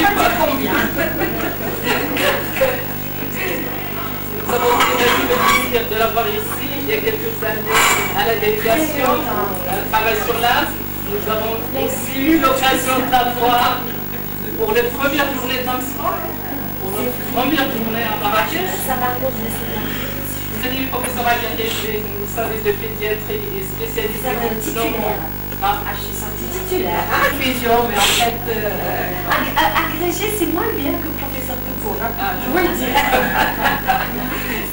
sais pas combien. Nous avons eu le plaisir de l'avoir ici il y a quelques années à la délégation, elle travaille sur l'As. Nous avons aussi eu l'occasion de la voir pour les premières journées d'Amsterdam, pour notre première journée à Marrakech. C'est le professeur Aguirre, vous savez, de pédiatrie et spécialisé en titulaire. Je suis sortie titulaire. Fusion, mais en fait... Agrégé, c'est moins bien que professeur de cours. Je vous le dis.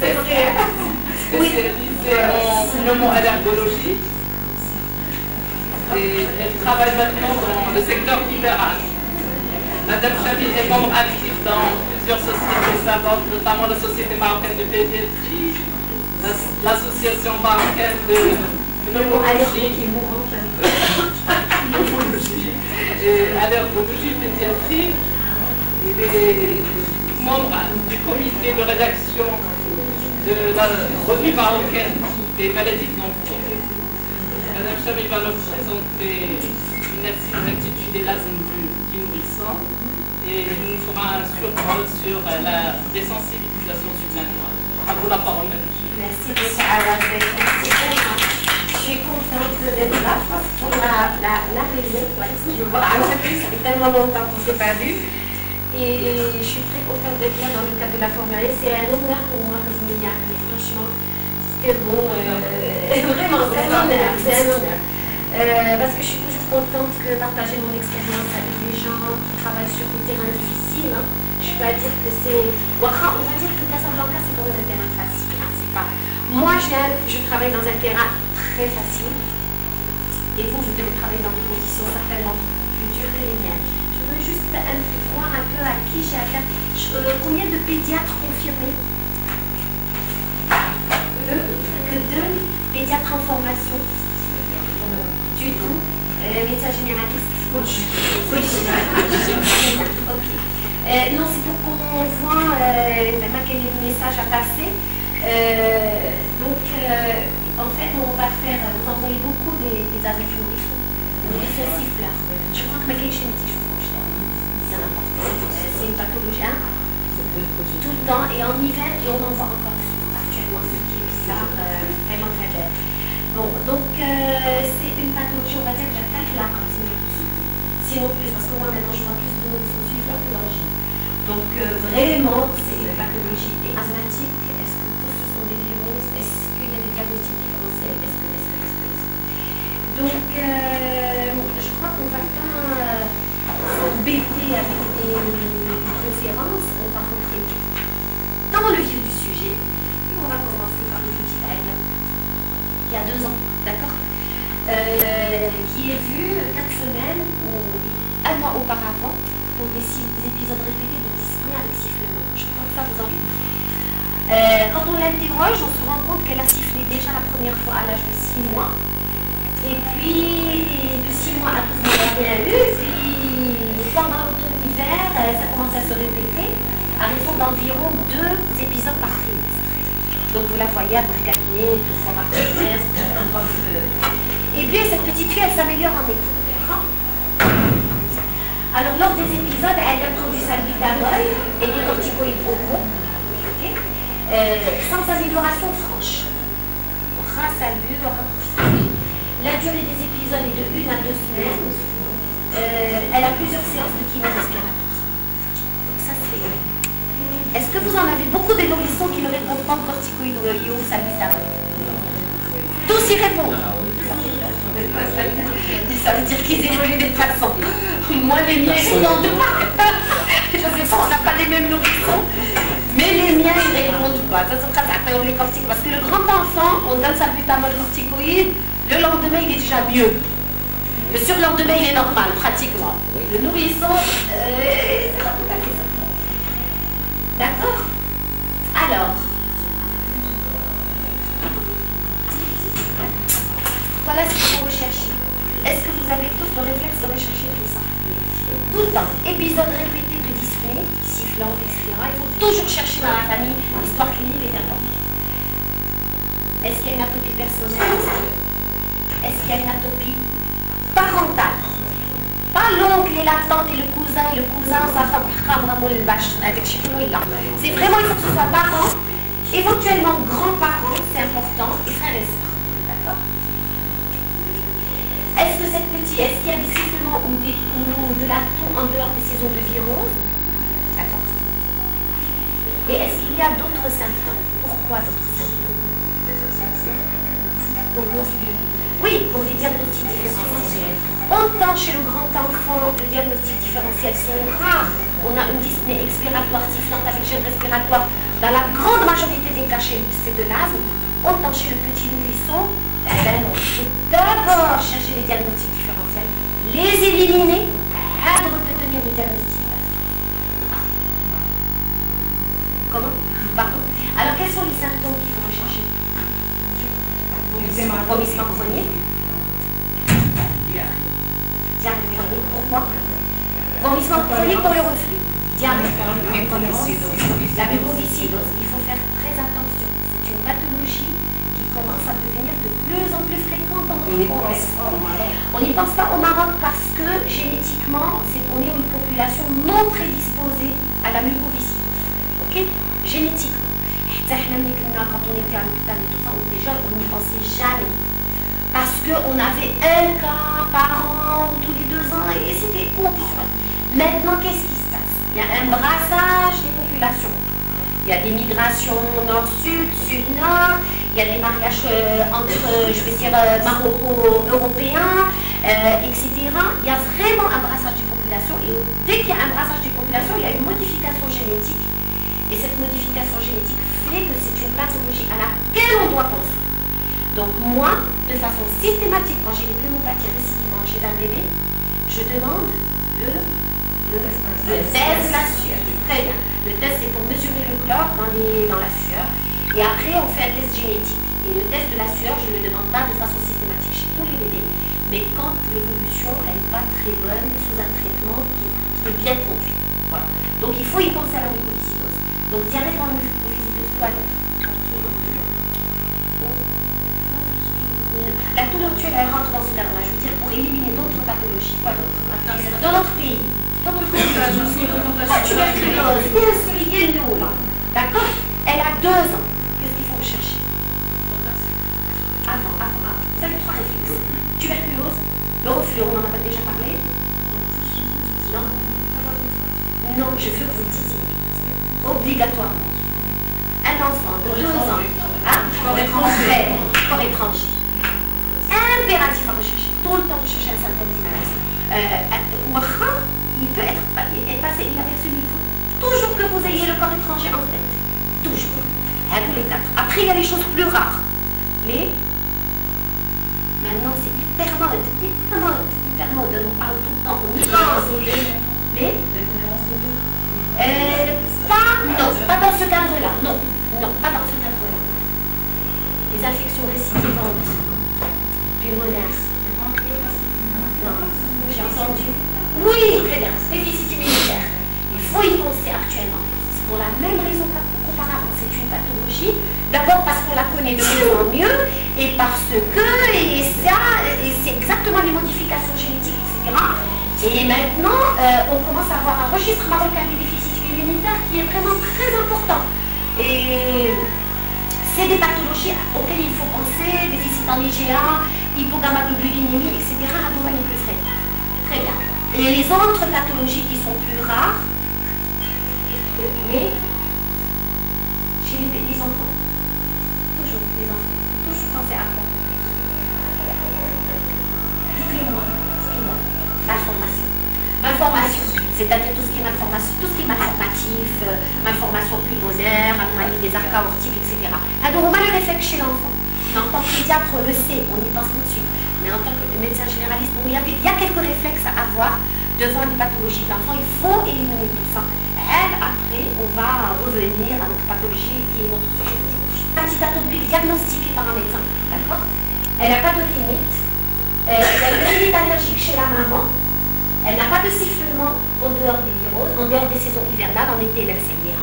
C'est vrai. Spécialisée en pneumo-allergologie. Et elle travaille maintenant dans le secteur libéral. Madame Chabi est membre actif dans plusieurs sociétés savantes, notamment la Société marocaine de pédiatrie, l'association marocaine de pneumologie, allergologie, pédiatrie. Il est membre du comité de rédaction de la revue marocaine des maladies de l'enfant. Madame Chabi va nous présenter une intitulée l'asthme du petit nourrisson et nous fera un survol sur la désensibilisation sur l'asthme. À vous la parole, Madame Chabi. Merci beaucoup, Arad. Je suis contente d'être là pour la raison. Je vois, ça fait tellement longtemps qu'on ne s'est pas vu. Et je suis très contente d'être là dans le cadre de la formule. C'est un honneur pour moi que vous m'ayez appelé, franchement. Parce que bon, vraiment, c'est un honneur. Parce que je suis toujours contente de partager mon expérience avec des gens qui travaillent sur des terrains difficiles. Hein. Je ne peux pas dire que c'est... On va dire que Casablanca, c'est quand même un terrain facile. Hein. C'est pas... Moi, je travaille dans un terrain très facile. Et vous devez travailler dans des conditions certainement plus dures que les miennes. Je voudrais juste voir un peu à qui j'ai affaire. Combien de pédiatres confirmés? Deux pédiatres en formation. Du tout. Médecin généraliste. Ok. Non, c'est pour qu'on voit quel est le message à passer. En fait, on va faire, vous envoyez beaucoup des avis du nourrisson. Nourrisson siffleur. Je crois que ma question est c'est une pathologie, hein? Tout le temps, et en hiver, et on en voit encore actuellement, ce qui est bizarre, vraiment très belle. Bon, donc c'est une pathologie, on va dire que j'attaque la race, sinon plus, parce que moi maintenant je vois plus de nourrissons siffleurs que d'angine. Donc vraiment, c'est une pathologie asthmatique. Est-ce que tous ce sont des virus? Est-ce qu'il y a des diagnostics différentiels? Donc, je crois qu'on va pas s'embêter avec des conférences. On va rentrer dans le vif du sujet. Et on va commencer par une petite Aïe, qui a 2 ans, d'accord, qui est vue 4 semaines ou 1 mois auparavant pour des épisodes répétés de dyspnée avec sifflement. Je crois que ça vous en dit. Quand on l'interroge, on se rend compte qu'elle a sifflé déjà la première fois à l'âge de 6 mois. Et puis, de 6 mois à 12 mois, elle a bien eu. Puis, pendant l'automne-hiver, ça commence à se répéter à raison d'environ 2 épisodes par trimestre. Donc, vous la voyez, vous regardez 2 fois par trimestre, comme Et puis, cette petite fille, elle s'améliore en études. Alors, lors des épisodes, elle a pris du salbutamol et des corticoïdes oraux, sans amélioration franche. La durée des épisodes est de 1 à 2 semaines. Elle a plusieurs séances de chimio-respiratoire. Donc ça, c'est... Est-ce que vous en avez beaucoup des nourrissons qui ne répondent pas aux corticoïdes ou au salbutamol? Tous y répondent. Ça veut dire qu'ils évoluent de toute façon. Moi, les miens, ils répondent pas. Je ne sais pas, on n'a pas les mêmes nourrissons. Mais les miens, ils ne répondent pas. Ça, c'est après, on les corticoïdes. Parce que le grand enfant, on donne salbutamol corticoïde, le lendemain, il est déjà mieux. Le surlendemain, il est normal, pratiquement. Le nourrisson, c'est pas tout à fait ça. D'accord? Alors, voilà ce qu'il faut rechercher. Est-ce que vous avez tous le réflexe de rechercher tout ça? Tout le temps. Épisode répété de dyspnée, sifflant, etc. Il faut toujours chercher dans la famille l'histoire clinique et d'abord. Est-ce qu'il y a une atopie personnelle? Est-ce qu'il y a une atopie parentale? Pas l'oncle et la tante et le cousin ça c'est vraiment, il faut que ce soit parents, éventuellement grands-parents, c'est important, et frères et sœurs. D'accord? Est-ce qu'il y a des sifflements ou de la toux en dehors des saisons de virose? D'accord. Et est-ce qu'il y a d'autres symptômes? Pourquoi d'autres symptômes? Oui, pour les diagnostics différentiels. Autant chez le grand enfant, le diagnostic différentiel sont rares. On a une dyspnée expiratoire sifflante avec gêne respiratoire. Dans la grande majorité des cas, c'est de l'asthme. Autant chez le petit nourrisson, il faut d'abord chercher les diagnostics différentiels, les éliminer, avant de tenir le diagnostic. Comment? Pardon. Alors, quels sont les symptômes qu'il faut rechercher? Vomissement chronique. Diarrhée chronique. Pourquoi? Vomissement chronique pour le reflux. Diarrhée. La mucoviscidose. Il faut faire très attention. C'est une pathologie qui commence à devenir de plus en plus fréquente dans notre contexte. On n'y pense pas au Maroc parce que génétiquement, on est une population non prédisposée à la mucoviscidose. Ok? Génétiquement. Quand on était à l'hôpital et tout ça, on était jeunes, on n'y pensait jamais. Parce qu'on avait un cas par an, tous les 2 ans, et c'était conditionnel. Maintenant, qu'est-ce qui se passe? Il y a un brassage des populations. Il y a des migrations nord-sud, sud-nord, il y a des mariages entre, je vais dire, maroco-européens, etc. Il y a vraiment un brassage des populations, et dès qu'il y a un brassage des populations, il y a une modification génétique. Et cette modification génétique fait que c'est une pathologie à laquelle on doit penser. Donc moi, de façon systématique, quand j'ai des pneumopathies récidivantes chez un bébé, je demande le test de la sueur. Très bien. Le test, c'est pour mesurer le chlore dans la sueur. Et après, on fait un test génétique. Et le test de la sueur, je ne le demande pas de façon systématique chez tous les bébés. Mais quand l'évolution n'est pas très bonne, sous un traitement qui est bien conduit. Voilà. Donc il faut y penser à la mucoviscidose. Donc diarrhée dans la mucoviscidose, quoi d'autre? La toux nocturne, elle rentre dans ce cadre-là. Je veux dire, pour éliminer d'autres pathologies, quoi d'autre? Dans notre pays. Tuberculose, bien souligné nous, là. D'accord? Elle a 2 ans. Qu'est-ce qu'il faut rechercher? Avant. Vous avez 3 réflexes. Tuberculose, le reflux, on en a déjà parlé? Non? Non, je veux que vous le disiez. Obligatoirement. Un enfant de 2 ans, corps étranger. Impératif à rechercher. Tout le temps rechercher un symptôme d'inhalation. Il peut être passé inaperçu, il faut toujours que vous ayez le corps étranger en tête. Toujours. À tous les 4. Après, il y a les choses plus rares. Maintenant, c'est hyper mode. On parle tout le temps. On y pense. Pas dans ce cadre-là. Non, pas dans ce cadre-là. Les infections récidivantes, pulmonaires. Non, j'ai entendu. Oui, très bien. Déficit immunitaire. Il faut y penser actuellement. C'est pour la même raison qu'auparavant. C'est une pathologie. D'abord parce qu'on la connaît de mieux en mieux, et parce que c'est exactement les modifications génétiques, etc. Et maintenant, on commence à avoir un registre marocain des déficits immunitaires qui est vraiment très important. Et c'est des pathologies auxquelles il faut penser, déficit en IgA, hypogammaglobulinémie, etc. Abdomen plus fréquent. Très bien. Et les autres pathologies qui sont plus rares, mais chez les enfants. Toujours les enfants. Toujours penser à quoi? Dites-le-moi. Malformation, c'est-à-dire tout ce qui est malformation, tout ce qui est malformatif, malformation pulmonaire, anomalie des arcs aortiques, etc. Alors on a le réflexe chez l'enfant. Mais en tant que pédiatre, on le sait, on y pense tout de suite. Mais en tant que médecin généraliste, il y a quelques réflexes à avoir devant les pathologies de l'enfant. Il faut éliminer tout ça. Après, on va revenir à notre pathologie qui est notre sujet d'aujourd'hui. Petite atopique diagnostiquée par un médecin, d'accord? Elle n'a pas de rhinite. Elle a une rhinite allergique chez la maman. Elle n'a pas de sifflement en dehors des viroses, en dehors des saisons hivernales, en été, elle s'est bien.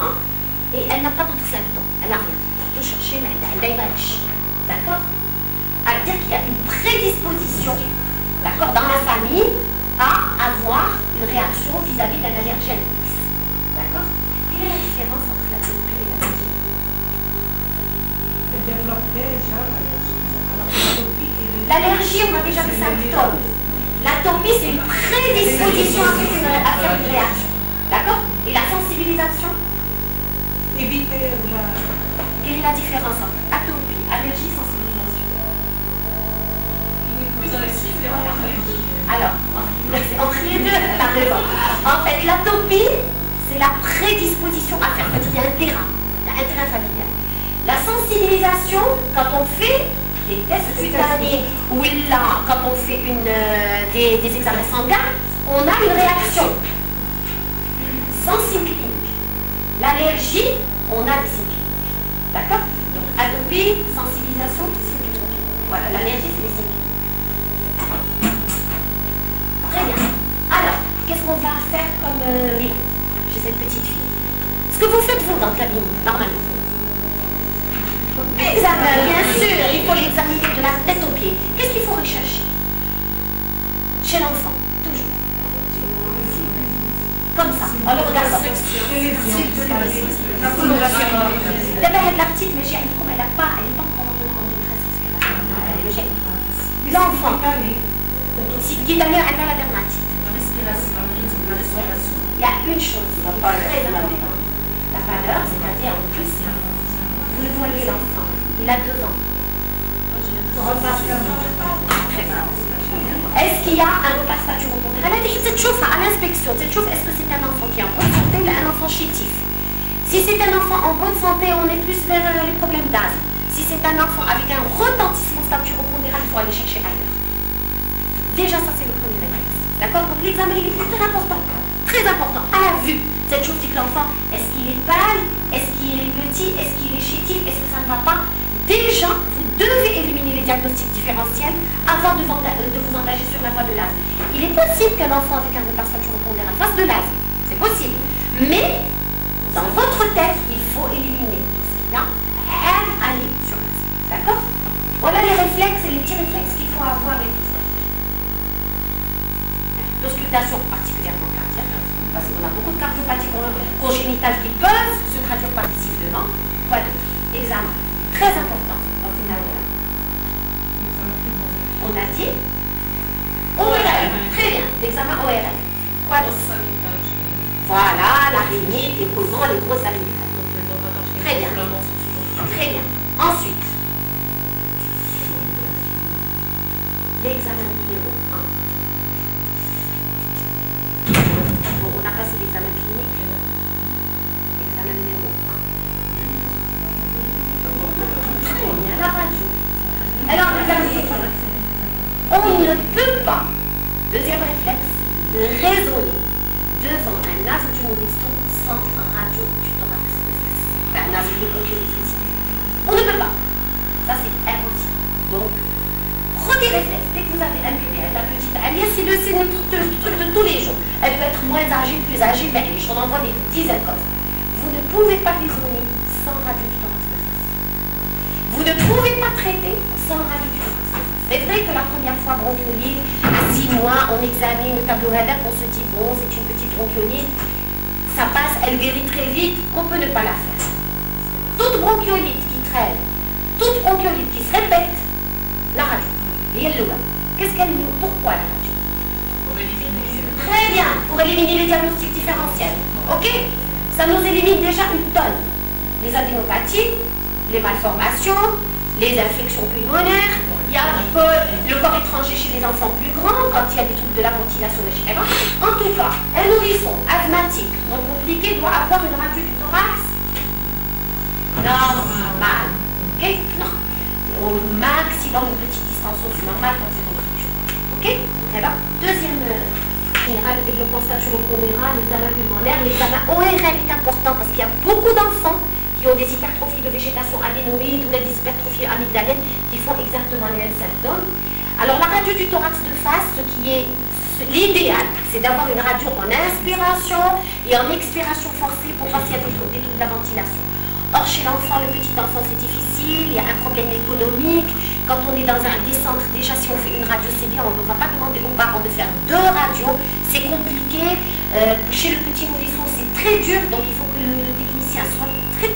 Et elle n'a pas d'autres symptômes. Elle n'a rien. Il faut chercher, mais elle a une d'accord? À dire qu'il y a une prédisposition, d'accord, dans la famille, à avoir une réaction vis-à-vis d'un allergène X. D'accord? Quelle est la différence entre l'atopie et l'allergie? L'allergie, on a déjà des symptômes. L'atopie, c'est une prédisposition à faire une réaction. D'accord? Et la sensibilisation? Éviter la... Quelle est la différence entre atopie, allergie, sensibilisation? Alors, entre les deux, t'as raison. En fait, l'atopie, c'est la prédisposition à faire. C'est-à-dire, il y a un terrain, il y a un terrain familial. La sensibilisation, quand on fait des tests cutanés ou là, quand on fait des examens sanguins, on a une réaction sans signe clinique. L'allergie, on a des signes cliniques. D'accord? Donc, atopie, sensibilisation, signe clinique. Voilà, l'allergie, c'est les signes cliniques. Très bien. Alors, qu'est-ce qu'on va faire comme bilan chez cette petite fille? Ce que vous faites, vous, dans le cabinet, normalement. Examen, bien sûr, il faut l'examiner de la tête aux pieds. Qu'est-ce qu'il faut rechercher chez l'enfant? Toujours. Comme ça, en le regardant. D'abord, la petite, mais j'ai elle n'est pas encore en détresse parce qu'elle le gêne. L'enfant, si qui d'ailleurs elle a la dermatite. Il y a une chose très importante. La valeur, c'est-à-dire en plus, vous le voyez l'enfant, il a 2 ans. Est-ce qu'il y a un retard spatio-pondéral? À l'inspection, est-ce que c'est un enfant qui est en bonne santé ou un enfant chétif? Si c'est un enfant en bonne santé, on est plus vers les problèmes d'asthme. Si c'est un enfant avec un retentissement spatio-pondéral, il faut aller chercher ailleurs. Déjà, ça c'est le premier réflexe. D'accord? Donc l'examen, il est très important. Très important. À la vue, cette chose dit que l'enfant, est-ce qu'il est pâle? Est-ce qu'il est petit? Est-ce qu'il est chétif? Est-ce que ça ne va pas? Déjà, vous devez éliminer les diagnostics différentiels avant de vous engager sur la voie de l'asthme. Il est possible qu'un enfant avec un retard spatio-pondéral fasse de l'asthme. C'est possible. Mais, dans votre tête, il faut éliminer tout ce qu'il y a à aller sur l'asthme. D'accord? Voilà les réflexes et les petits réflexes qu'il faut avoir et tout ça. L'auscultation particulièrement cardiaque, parce qu'on a beaucoup de cardiopathies congénitales qui peuvent se traduire par des sifflements. Quoi d'autre? Examen. Très important dans ce cas-là. On a dit ORL. Très bien. L'examen ORL. Quoi d'autre? Voilà, la rhinite, les colmans, les grosses amygdales. Très bien. Très bien. Ensuite, l'examen numéro 1. Bon, on a passé l'examen clinique. Examen numéro 1. Très bien, la radio. Alors, regardez. On ne peut pas, deuxième réflexe, raisonner devant un nasodioniston sans radio du thorax de face. Enfin, un nasodioniston. On ne peut pas. Ça, c'est impossible. Donc, premier réflexe, dès que vous avez un bébé, la petite, c'est le truc de tous les jours. Elle peut être moins âgée, plus âgée, mais on en voit des dizaines de causes. Vous ne pouvez pas raisonner sans radio du thorax de face. Vous ne pouvez pas traiter sans radio du thorax de face. C'est vrai que la première fois, bronchiolite, à 6 mois, on examine le tableau radar, on se dit, bon, c'est une petite bronchiolite, ça passe, elle guérit très vite, on peut ne pas la faire. Toute bronchiolite qui traîne, toute bronchiolite qui se répète, la radio. Et elle le voit. Qu'est-ce qu'elle nous... Pourquoi la radio? Pour éliminer. Très bien, pour éliminer les diagnostics différentiels. Ok? Ça nous élimine déjà une tonne. Les adénopathies, les malformations, les infections pulmonaires, il y a un peu le corps étranger chez les enfants plus grands, quand il y a des troubles de la ventilation, etc. En tout cas, un nourrisson asthmatique, non compliqué, doit avoir une radio du thorax normale. Ok? Non. Au maximum, une petite distension, c'est normal quand c'est en structure. Ok? Alors, deuxième général, le développement spatio-pondéral, l'examen pulmonaire, l'examen ORL est important parce qu'il y a beaucoup d'enfants qui ont des hypertrophies de végétation adénoïde ou des hypertrophies amygdaliennes qui font exactement les mêmes symptômes. Alors, la radio du thorax de face, ce qui est l'idéal, c'est d'avoir une radio en inspiration et en expiration forcée pour voir s'il y a des troubles de la ventilation. Or, chez l'enfant, le petit enfant, c'est difficile, il y a un problème économique Quand on est dans des centres, déjà si on fait une radio, c'est bien, on ne va pas demander aux parents de faire 2 radios, c'est compliqué. Chez le petit nourrisson, c'est très dur, donc il faut que le technicien soit très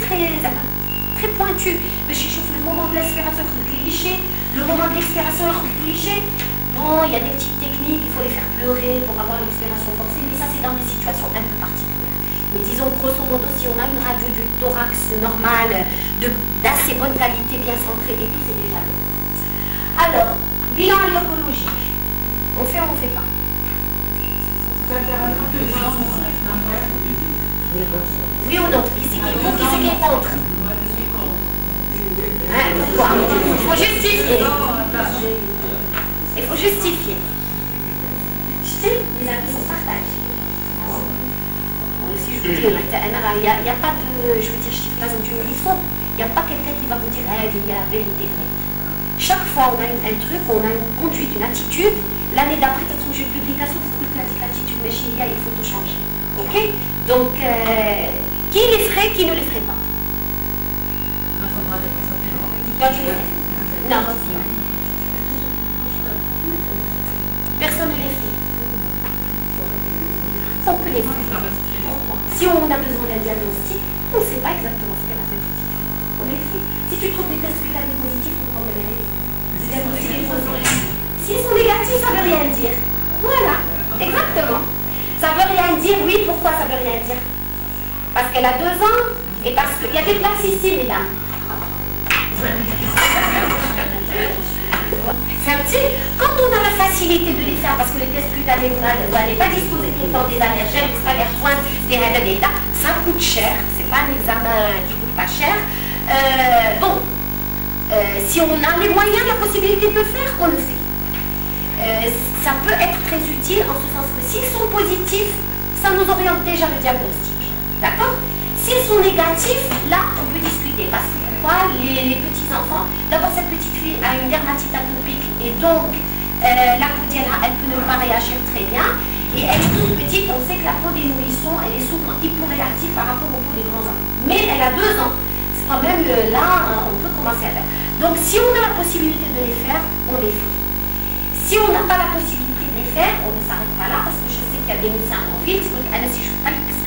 pointu. Mais chez le moment de l'expiration, le moment de l'expiration est bon, il y a des petites techniques, il faut les faire pleurer pour avoir l'expiration forcée, mais ça c'est dans des situations un peu particulières. Mais disons grosso modo, si on a une radio du thorax normale, d'assez bonne qualité, bien centrée et tout, c'est déjà bien. Alors, bilan allergologique. On fait ou on ne fait pas? Oui ou non? Qui c'est qui est pour, qui c'est qui est contre? Pourquoi? Il faut justifier. Il faut justifier. Je sais, les avis sont partagés. Si je vous dis, il n'y a pas de, je veux dire, je dis pas du nourrisson, il n'y a pas quelqu'un qui va vous dire, il y a la vérité vraie. Chaque fois, on a un truc, on a une conduite, une attitude. L'année d'après, tu as trouvé une publication, tu trouves l'attitude, mais chez il faut tout changer. Ok? Donc, qui les ferait, qui ne les ferait pas? Toi, tu le ferais? Non. Personne ne les fait. On peut les faire. Pourquoi? Si on a besoin d'un diagnostic, on ne sait pas exactement ce qu'elle a fait. On les fait. Si tu trouves des tests cutanés positifs, on prend des s'ils sont négatifs, ça ne veut rien dire. Voilà, exactement. Ça ne veut rien dire, oui, pourquoi ça ne veut rien dire? Parce qu'elle a 2 ans et parce qu'il y a des places ici, mesdames. C'est un petit. Quand on a la facilité de les faire, parce que les tests cutanés, vous n'allez pas disposer tout le temps des allergènes, des allergènes, des radadétas, ça coûte cher. C'est pas un examen qui coûte pas cher. Si on a les moyens, la possibilité de le faire, on le fait. Ça peut être très utile en ce sens que s'ils sont positifs, ça nous oriente déjà le diagnostic. D'accord? S'ils sont négatifs, là, on peut discuter. Parce que pourquoi les petits-enfants, d'abord cette petite fille a une dermatite atopique et donc la Caudiella, elle peut ne pas réagir très bien. Et elle est toute petite, on sait que la peau des nourrissons, elle est souvent hyporéactive par rapport aux peaux des grands enfants. Mais elle a 2 ans. C'est quand même là, on peut commencer à faire. Donc si on a la possibilité de les faire, on les fait. Si on n'a pas la possibilité de les faire, on ne s'arrête pas là, parce que je sais qu'il y a des médecins en ville, si je ne peux pas les discuter,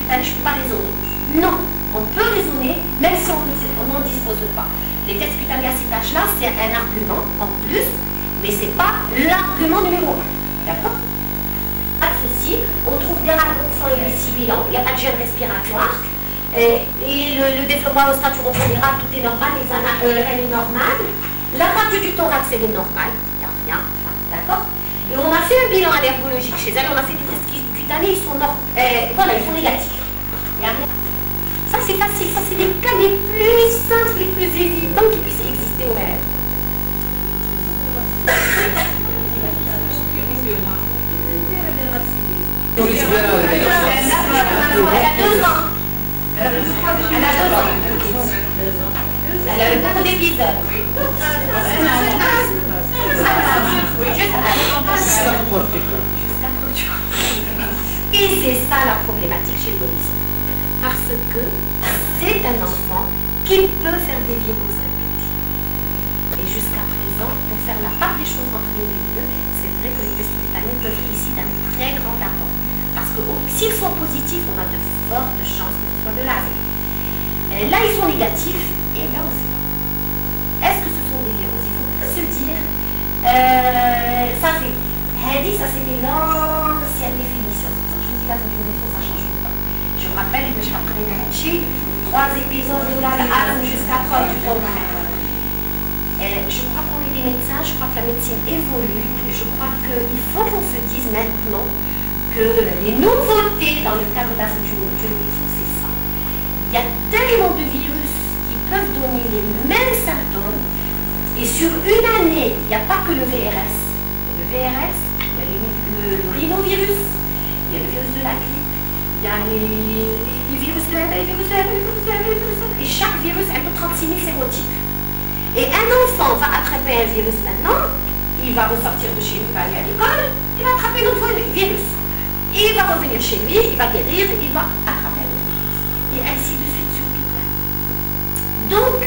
je ne peux pas raisonner. Non, on peut raisonner, même si on n'en dispose pas. Les tests cutanés à cet âge-là, c'est un argument en plus, mais ce n'est pas l'argument numéro 1. D'accord? Pas de souci, on trouve des radios de sang et des sibilants, il n'y a pas de gène respiratoire. Et le développement au stade, tu reprends les rats, tout est normal, elle est normale. La radio du thorax, elle est normale, il n'y a rien, d'accord? Et on a fait un bilan allergologique chez elle, on a fait des tests cutanés, ils sont voilà, ils sont négatifs. Il y a rien. Ça c'est facile, ça c'est les cas les plus simples, les plus évidents qui puissent exister au même. Elle a 2 ans. Elle a 2 ans. Elle a eu beaucoup d'épisodes. Et c'est ça la problématique chez le nourrisson. Parce que c'est un enfant qui peut faire des virus répétés. Et jusqu'à présent, pour faire la part des choses entre les deux, c'est vrai que les tests cutanés peuvent être ici d'un très grand apport. Parce que s'ils sont positifs, on a de fortes chances que ce soit de l'asthme. Là, ils sont négatifs, et bien on ne sait pas. Est-ce que ce sont des virus? Il faut se dire, ça fait, ça c'est des l'ancienne définition. C'est pour ça que je vous dis la définition, ça ne change pas. Je me rappelle, je me rappelle 3 épisodes de l'asthme jusqu'à preuve du contraire. Je crois qu'on est des médecins, je crois que la médecine évolue, je crois qu'il faut qu'on se dise maintenant que les nouveautés dans le cadre de la nourrisson, c'est ça. Il y a tellement de virus qui peuvent donner les mêmes symptômes, et sur une année, il n'y a pas que le VRS. Le VRS, il y a le rhinovirus, il y a le virus de la grippe, il y a les virus de la et chaque virus a 36 000 sérotypes. Et un enfant va attraper un virus maintenant, il va ressortir de chez lui, il va aller à l'école, il va attraper un autre virus. Il va revenir chez lui, il va guérir, il va attraper un autre virus. Et ainsi de suite sur tout plein. Donc,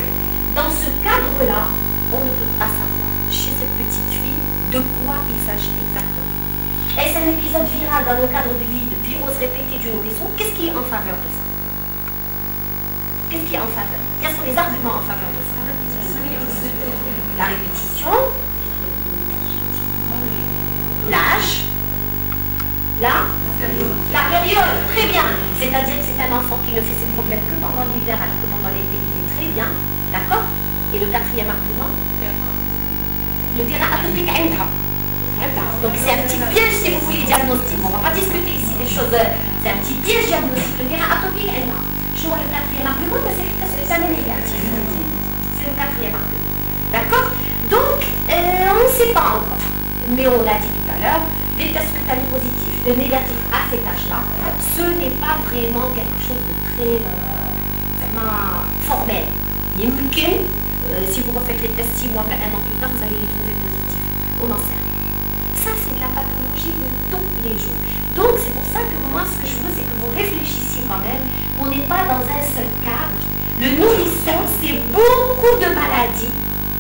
dans ce cadre-là, on ne peut pas savoir. chez cette petite fille, de quoi il s'agit exactement. Est-ce un épisode viral dans le cadre de virose répétée du nourrisson? Qu'est-ce qui est en faveur de ça? Qu'est-ce qui est en faveur? Quels sont les arguments en faveur de ça? La répétition, l'âge, la période. Très bien. C'est-à-dire que c'est un enfant qui ne fait ses problèmes que pendant l'hiver alors que pendant l'été, il est très bien. D'accord? Et le quatrième argument, le terrain atopique Indra. Donc c'est un petit piège si vous voulez diagnostic. On ne va pas discuter ici des choses. C'est un petit piège diagnostique. Le terrain atopique Indra. Je vois le quatrième argument, mais c'est un négatif. C'est le quatrième argument. D'accord? Donc, on ne sait pas encore. Mais on l'a dit tout à l'heure, les tests cutanés positifs, le négatif à cet âge-là, ce n'est pas vraiment quelque chose de très vraiment formel. Si vous refaites les tests 6 mois, 1 an plus tard, vous allez les trouver positifs. On en sait rien. Ça, c'est de la pathologie de tous les jours. Donc, c'est pour ça que moi, ce que je veux, c'est que vous réfléchissiez quand même. On n'est pas dans un seul cadre. Le nourrisson, c'est beaucoup de maladies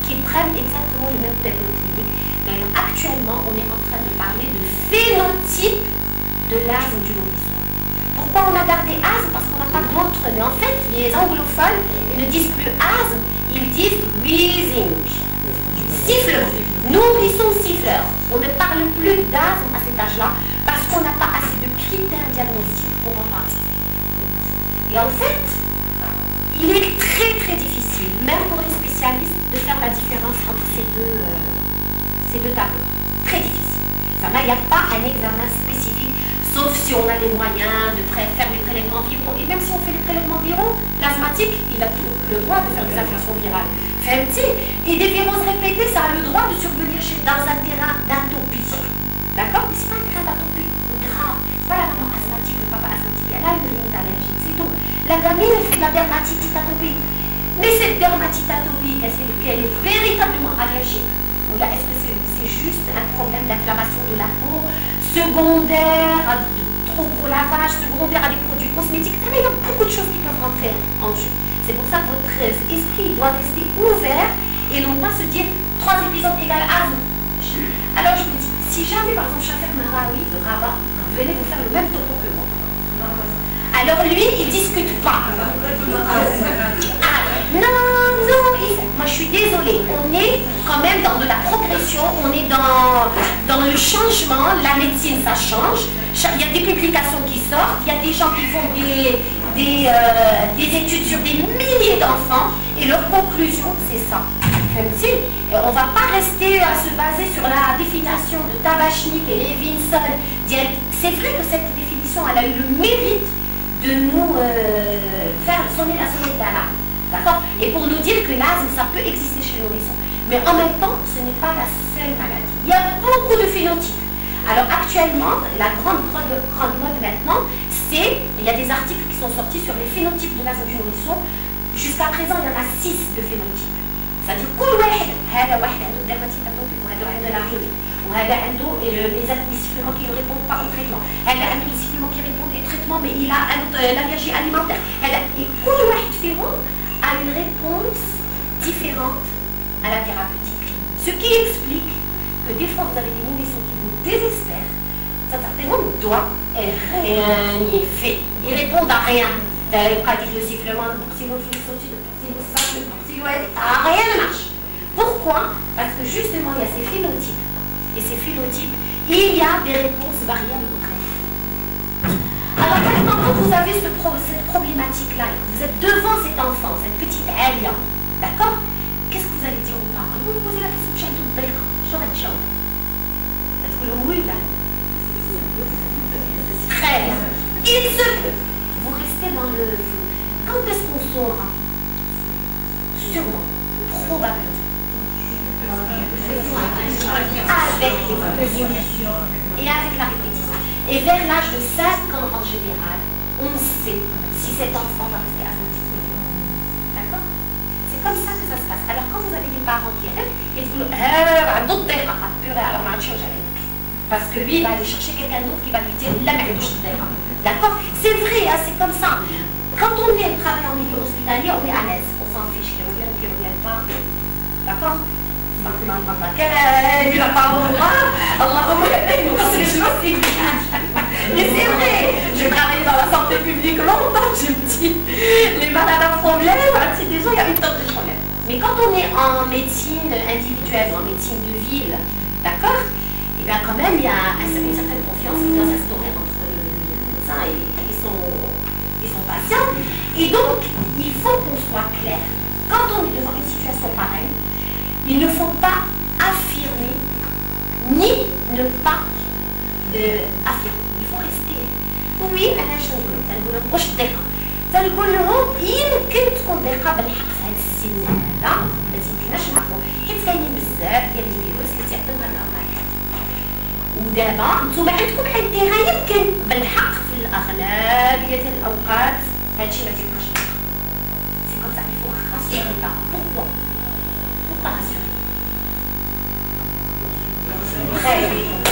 qui prennent exactement le même tableau clinique. D'ailleurs, actuellement, on est en train de parler de phénotype de l'asthme du nourrisson. Pourquoi on a gardé asthme? Parce qu'on n'a pas d'autre. Mais en fait, les anglophones, ils ne disent plus asthme, ils disent wheezing. Sifflement. Nourrisson siffleur. On ne parle plus d'asthme à cet âge-là parce qu'on n'a pas assez de critères diagnostiques pour en parler. Et en fait, il est très très difficile, même pour les spécialistes, de faire la différence entre ces deux tableaux. Très difficile. Il n'y a pas un examen spécifique, sauf si on a les moyens de faire les prélèvements viraux. Et même si on fait les prélèvements viraux, l'asthmatique, il a tout le droit de faire des infections virales. Et des viroses répétées, ça a le droit de survenir dans un terrain d'atopie. D'accord? Mais ce n'est pas un terrain d'atopie grave. Ce n'est pas la maman asthmatique, le papa asthmatique. Elle a une rhinite allergique, c'est tout. La gamine, elle fait de la dermatite atopique. Mais cette dermatite atopique, est-ce qu'elle est véritablement allergique? Ou là, est-ce que c'est juste un problème d'inflammation de la peau, secondaire à de trop gros lavage, secondaire à des produits cosmétiques? Il y a beaucoup de choses qui peuvent rentrer en jeu. C'est pour ça que votre esprit doit rester ouvert et non pas se dire 3 épisodes égale asthme. Alors je vous dis, si jamais par exemple Chafer Marawi de Rabat venait vous faire le même topo que moi, alors lui, il ne discute pas. Moi je suis désolée, on est quand même dans de la progression, on est dans le changement, la médecine ça change, il y a des publications qui sortent, il y a des gens qui font des études sur des milliers d'enfants et leur conclusion c'est ça. On ne va pas rester à se baser sur la définition de Tabachnik et Levinson. C'est vrai que cette définition elle a eu le mérite de nous faire sonner la sonnette d'alarme. D'accord? Et pour nous dire que l'asthme, ça peut exister chez le nourrisson. Mais en même temps, ce n'est pas la seule maladie. Il y a beaucoup de phénotypes. Alors actuellement, la grande mode maintenant, il y a des articles qui sont sortis sur les phénotypes de l'asthme du nourrisson. Jusqu'à présent, il y en a 6 de phénotypes. C'est-à-dire كل واحد هذا واحد عنده dermatite atopique وهذا عنده la rhinite وهذا عنده les sifflements qui ne répondent pas au traitement هذا عنده les sifflements qui répondent au traitement mais il a l'allergie alimentaire et كل واحد فيهم a une réponse différente à la thérapeutique. Ce qui explique que des fois vous avez des nourrissons qui vous désespèrent, ça s'appelle doigt et rien n'y est fait. Ils répondent à rien. Ils pratiquent le sifflement, le rien ne marche. Pourquoi? Parce que justement il y a ces phénotypes. Et ces phénotypes, il y a des réponses variables au traitement. Alors maintenant, quand vous avez cette problématique-là, et que vous êtes devant cet enfant, cette petite Alia, d'accord? Qu'est-ce que vous allez dire aux parents? Vous vous posez la question de Chantou Belka, j'aurais de Chantou. Est-ce que le oui là? Très bien. Il se peut. Vous restez dans le flou. Quand est-ce qu'on saura? Sûrement, probablement. Avec l'évolution et avec la répétition. Et vers l'âge de 5 ans en général, on sait si cet enfant va rester asthmatique. D'accord? C'est comme ça que ça se passe. Alors quand vous avez des parents qui rêvent, ils vous disent parce que lui, il va aller chercher quelqu'un d'autre qui va lui dire d'accord? C'est vrai, hein, c'est comme ça. Quand on travaille en milieu hospitalier, on est à l'aise, on s'en fiche, qui reviennent pas. D'accord? فاطمة مرة كان يدير الله اللهم parce que je me suis mais c'est vrai, j'ai travaillé dans la santé publique longtemps, je me dis, les malades à problème, c'est des gens, il y a une tonne de problèmes. Mais quand on est en médecine individuelle, en médecine de ville, d'accord, et bien quand même, il y a une certaine confiance qui doit s'instaurer entre le médecin et son patient. Et donc, il faut qu'on soit clair. Quand on est devant une situation pareille, il ne faut pas affirmer, ni ne pas affirmer. Il faut rester. Oui, أنا شنو نقول لهم؟ نقول لهم واش الضيقة؟ تنقول لهم يمكن تكون ضيقة بالحق في هذا السن هذا، ما يمكنناش نعرفوا، حيت كاينين بزاف ديال الفيروس اللي تيعطيو هاد الأمراض. ودابا نتوما عندكم حديها يمكن بالحق في الأغلبية ديال الأوقات هادشي ما تيبقاش ضيقة. سي كوم سا il faut rassurer les parents. Pourquoi rassurer?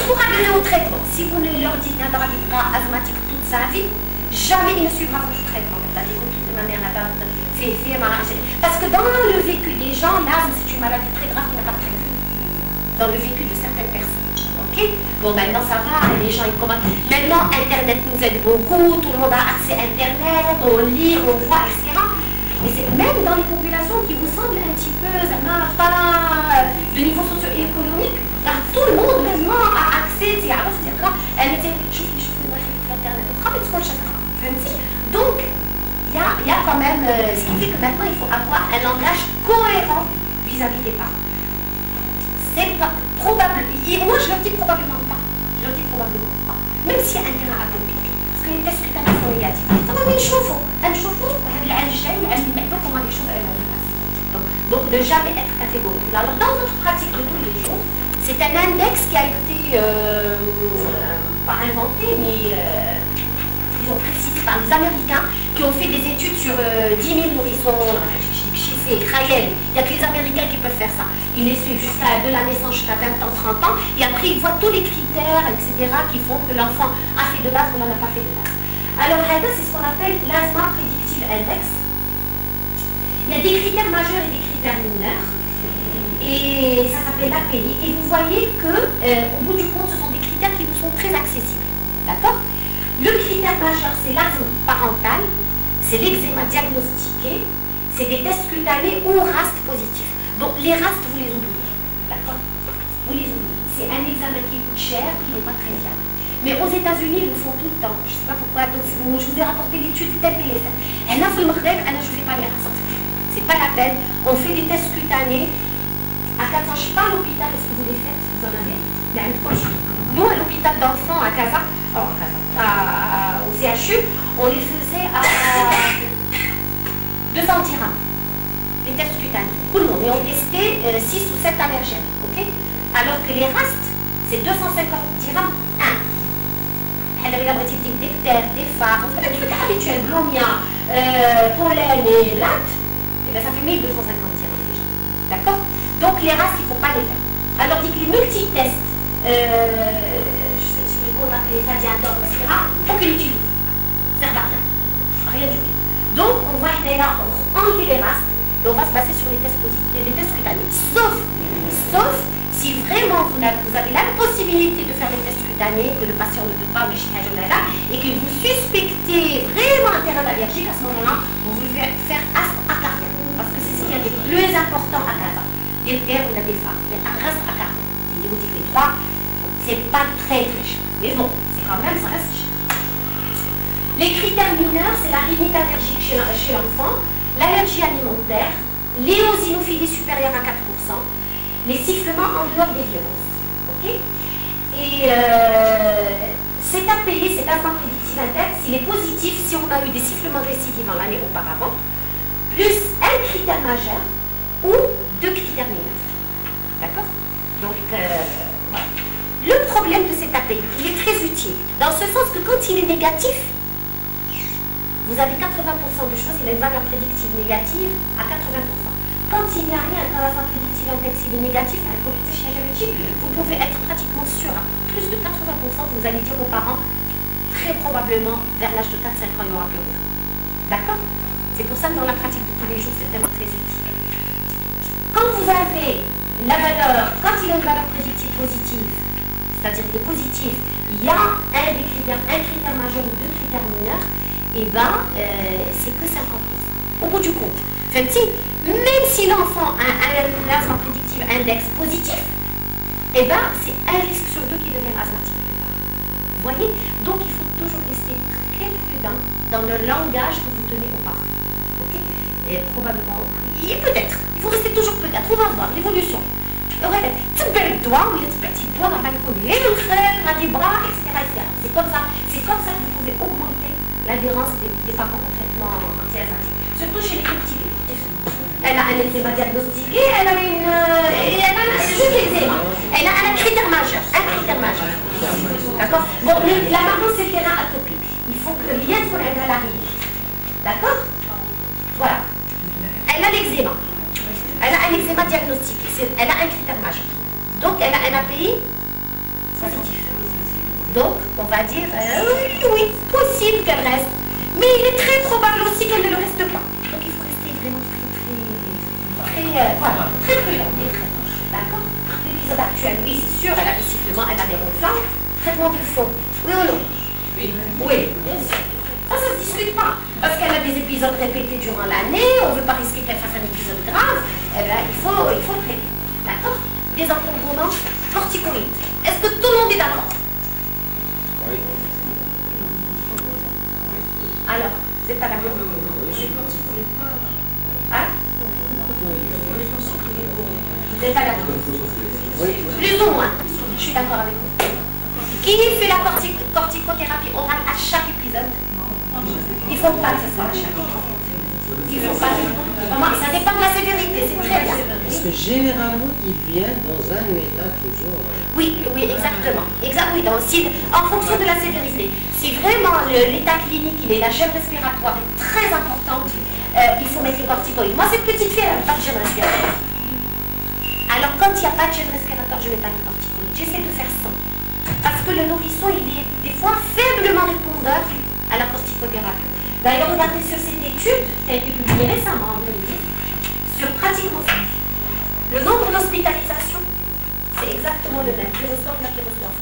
Pour adhérer au traitement, si vous ne leur dites un pas asthmatique toute sa vie, jamais il ne suivra votre traitement. C'est-à-dire de toute manière, parce que dans le vécu des gens, l'asthme c'est une maladie très grave qui n'a pas de traitement. Dans le vécu de certaines personnes. Ok? Bon, maintenant ça va, les gens ils commencent. Maintenant, Internet nous aide beaucoup, tout le monde a accès à Internet, on lit, on voit, etc. Mais c'est même dans les populations qui vous semblent un petit peu, ça n'a pas de niveau socio-économique. Tout le monde maintenant a accès, elle était, je Internet, donc il y a quand même, ce qui fait que maintenant il faut avoir un langage cohérent vis-à-vis des parents. C'est probable, et moi je leur dis probablement pas, même s'il y a un terrain à côté. Parce que les tests cutanés sont négatifs. طبعا نشوفوا هذا العام الجاي والعام اللي بعده comment les choses vont se passer. Donc de jamais être catégorique. Alors dans votre pratique de tous les jours, c'est un index qui a été pas inventé, mais disons précisé par les Américains qui ont fait des études sur 10 000 nourrissons chiffrés, Crayel. Il n'y a que les Américains qui peuvent faire ça. Ils les suivent de la naissance jusqu'à 20 ans, 30 ans, et après ils voient tous les critères, etc., qui font que l'enfant a fait de l'asthme ou n'a pas fait de l'asthme. Alors, c'est ce qu'on appelle l'asthma predictive index. Il y a des critères majeurs et des critères mineurs. Et ça s'appelle l'API. Et vous voyez que, au bout du compte, ce sont des critères qui vous sont très accessibles. D'accord? Le critère majeur, c'est l'asthme parental, c'est l'eczéma diagnostiqué, c'est des tests cutanés ou RAST positifs. Donc, les RAST, vous les oubliez. D'accord? Vous les oubliez. C'est un examen qui coûte cher, qui n'est pas très fiable. Mais aux États-Unis, ils le font tout le temps. Je ne sais pas pourquoi. Donc, je vous ai rapporté l'étude telle qu'elle est faite. Et là, je ne fais pas les RAST. Ce n'est pas la peine. On fait des tests cutanés. À 4 ans, je ne sais pas à l'hôpital, est-ce que vous les faites? Vous en avez? Il y a une poche. Nous, à l'hôpital d'enfants, à Casa, au CHU, on les faisait à 200 dirhams. Les tests cutanés. Tout le monde. Et on testait 6 ou 7 allergènes. Okay? Alors que les RAST, c'est 250 dirhams 1. Elle avait la moitié des terres, des phares, des trucs habituels, glomia, pollen et latte, et bien ça fait 1250 dirhams déjà. D'accord? Donc les races, il ne faut pas les faire. Alors dit que les multitests, je sais pas qu'on appelle les radiateurs, etc., aucune utilité. Ça ne sert à rien. Rien du tout. Donc on va enlever les races et on va se baser sur les tests positifs, les tests cutanés. Sauf si vraiment vous avez l'impossibilité de faire les tests cutanés, que le patient ne peut pas, et que vous suspectez vraiment un terrain allergique, à ce moment-là, vous voulez faire asthme acarien. Parce que c'est ce qu'il y a de plus important à Casa. Des terres, on a des femmes, mais reste acarien. Si vous dites les trois, c'est pas très cher. Mais bon, c'est quand même, ça reste cher. Les critères mineurs, c'est la rhinite allergique chez l'enfant, l'allergie alimentaire, l'éosinophilie supérieure à 4%, les sifflements en dehors des violences. Okay? Et cet API, cet asthma prédictive index, il est positif si on a eu des sifflements récidivants l'année auparavant, plus un critère majeur ou 2 critères mineurs. D'accord? Donc, voilà. Le problème de cet API, il est très utile, dans ce sens que quand il est négatif, vous avez 80% de choses, il a une valeur prédictive négative à 80%. Quand il n'y a rien, quand la valeur prédictive index il est négatif, vous pouvez être pratiquement sûr, à plus de 80%, vous allez dire aux parents, très probablement, vers l'âge de 4-5 ans, il n'y aura plus rien. D'accord? C'est pour ça que dans la pratique de tous les jours, c'est vraiment très utile. Quand vous avez la valeur, quand il a une valeur prédictive positive, c'est-à-dire qu'il est positif, il y a un critère majeur ou deux critères mineurs, et ben c'est que 50%. Au bout du compte. Même si l'enfant a un asthme prédictif index positif, et ben c'est un risque sur deux qui devient asthmatique plus tard. Vous voyez? Donc il faut toujours rester très prudent dans le langage que vous tenez aux parents. Ok? Et probablement, et peut-être, il faut rester toujours peut-être, on va voir l'évolution. تبع الدواء ولا تبعتي الدواء راح يكون غير الخير غادي bras, etc. C'est comme ça que vous pouvez augmenter l'adhérence des parents au traitement anti-asthmatique. Surtout chez les petits. Elle a un eczéma diagnostiqué, elle a juste l'eczéma. Elle a un critère majeur. D'accord? Bon, la maman c'est le terrain atopique. Il faut que rien soit à la ride. D'accord? Voilà. Elle a l'eczéma. Elle a un eczéma diagnostiqué, elle a un critère majeur. Donc elle a un API positif. Donc on va dire, oui, possible qu'elle reste. Mais il est très probable aussi qu'elle ne le reste pas. Donc il faut rester vraiment très prudent. D'accord? L'épisode actuel, oui, c'est sûr, elle a des sifflements, elle a des ronflements. Traitement du fond. Oui ou non? Oui, bien sûr. Ça ne se discute pas. Parce qu'elle a des épisodes répétés durant l'année, on ne veut pas risquer qu'elle fasse un épisode grave, eh bien, il faut traiter. D'accord? Des encombrements corticoïdes. Est-ce que tout le monde est d'accord? Oui. Alors, vous n'êtes pas d'accord? Hein? Vous n'êtes pas d'accord? Plus ou moins. Je suis d'accord avec vous. Qui fait la corticothérapie orale à chaque épisode? Il ne faut pas que ce soit à chaque épisode. Il faut pas. Ça dépend de la sévérité, c'est très bien. Parce que généralement, il vient dans un état toujours. Oui, exactement. En fonction de la sévérité. Si vraiment l'état clinique, la gêne respiratoire est très importante, il faut mettre le corticoïde. Moi, cette petite fille, elle n'a pas de gêne respiratoire. Alors, quand il n'y a pas de gêne respiratoire, je ne mets pas de corticoïde. J'essaie de faire ça. Parce que le nourrisson, il est des fois faiblement répondeur à la corticothérapie. D'ailleurs, regardez sur cette étude qui a été publiée récemment en 2010, sur pratiquement ça. Le nombre d'hospitalisations, c'est exactement le même. Qui reçoivent la reçoivent.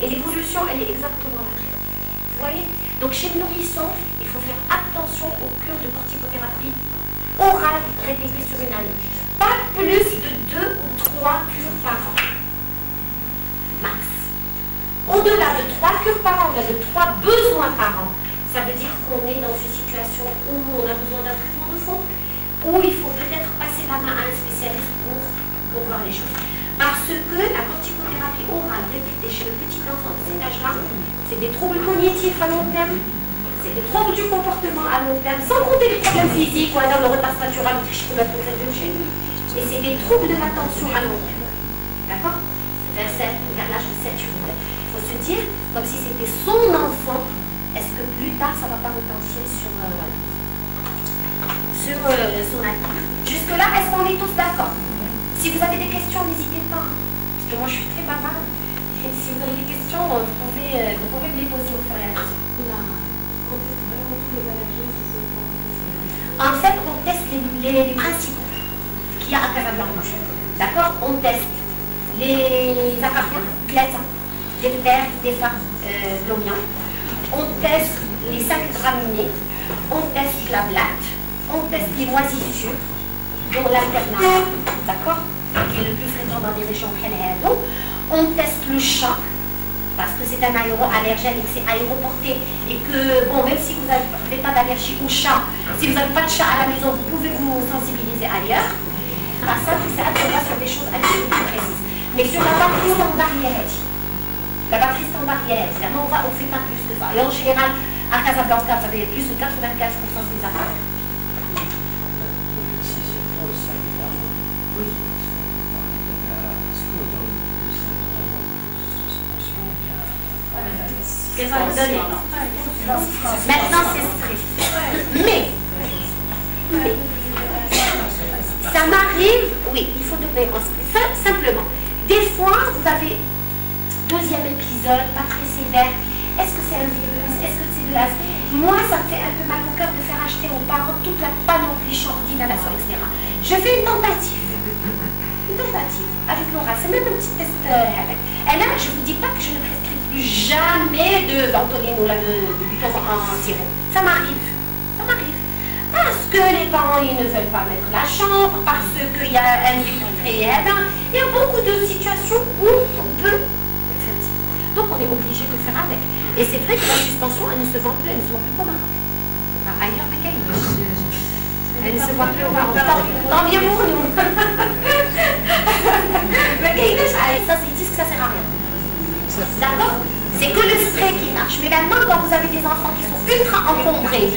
Et l'évolution, elle est exactement la même. Vous voyez? Donc chez le nourrisson, il faut faire attention aux cures de corticothérapie orale répétées sur une année. Pas plus de 2 ou 3 cures par an. Max. Au-delà de 3 cures par an, au-delà de 3 besoins par an, ça veut dire qu'on est dans une situation où on a besoin d'un traitement de fond, où il faut peut-être passer la main à un spécialiste pour voir les choses. Parce que la corticothérapie orale répétée chez le petit enfant de cet âge-là, c'est des troubles cognitifs à long terme, c'est des troubles du comportement à long terme, sans compter les problèmes physiques, ou alors le retard naturel, chez lui. Et c'est des troubles de l'attention à long terme. D'accord? Vers l'âge de 7 ans. Il faut se dire, comme si c'était son enfant, est-ce que plus tard, ça ne va pas retentir sur son acte? Jusque-là, est-ce qu'on est tous d'accord? Si vous avez des questions, n'hésitez pas. Parce que moi, je suis très bavarde. Et si vous avez des questions, vous pouvez me les poser au fur et à mesure. En fait, on teste les principes qu'il y a à Casablanca. D'accord? On teste les acariens, clètes, des pères, des femmes, l'oignon. On teste les 5 graminées, on teste la blatte, on teste les moisissures, dont l'alternat, d'accord, qui est le plus fréquent dans les régions prénatales. On teste le chat, parce que c'est un allergène et que c'est aéroporté, et que, bon, même si vous n'avez pas d'allergie au chat, si vous n'avez pas de chat à la maison, vous pouvez vous sensibiliser ailleurs. Ça, c'est à sur des choses un petit peu plus précises. Mais sur la batterie standard, la batterie standard, évidemment, on ne fait pas plus que ça. Et en général, à Casablanca, vous avez plus de 95% des affaires. Oui. Qu'est-ce qu'on va vous donner? Maintenant, c'est strict. Mais, ça m'arrive, oui, il faut donner en strict. Simplement, des fois, vous avez deuxième épisode, pas très sévère. Est-ce que c'est un virus? Est-ce que c'est de l'asthme? Moi, ça me fait un peu mal au cœur de faire acheter aux parents toute la panoplie d'inhalation, etc. Je fais une tentative. tentative avec l'oral. C'est même un petit test. Et là, je ne vous dis pas que je ne prescris plus jamais de Ventoline ou de Butorin en sirop. Ça m'arrive. Ça m'arrive. Parce que les parents, ils ne veulent pas mettre la chambre, parce qu'il y a un filtre très aidant. Il y a beaucoup de situations où on peut faire ça. Donc, on est obligé de faire avec. Et c'est vrai que la suspension, elle ne se vend plus, elle ne se vend plus qu'au Maroc. Ailleurs, mais quelle elle ne se voit plus au Maroc. Tant mieux pour nous. Mais ça, ils disent que ça ne sert à rien. D'accord? C'est que le spray qui marche. Mais maintenant, quand vous avez des enfants qui sont ultra encombrés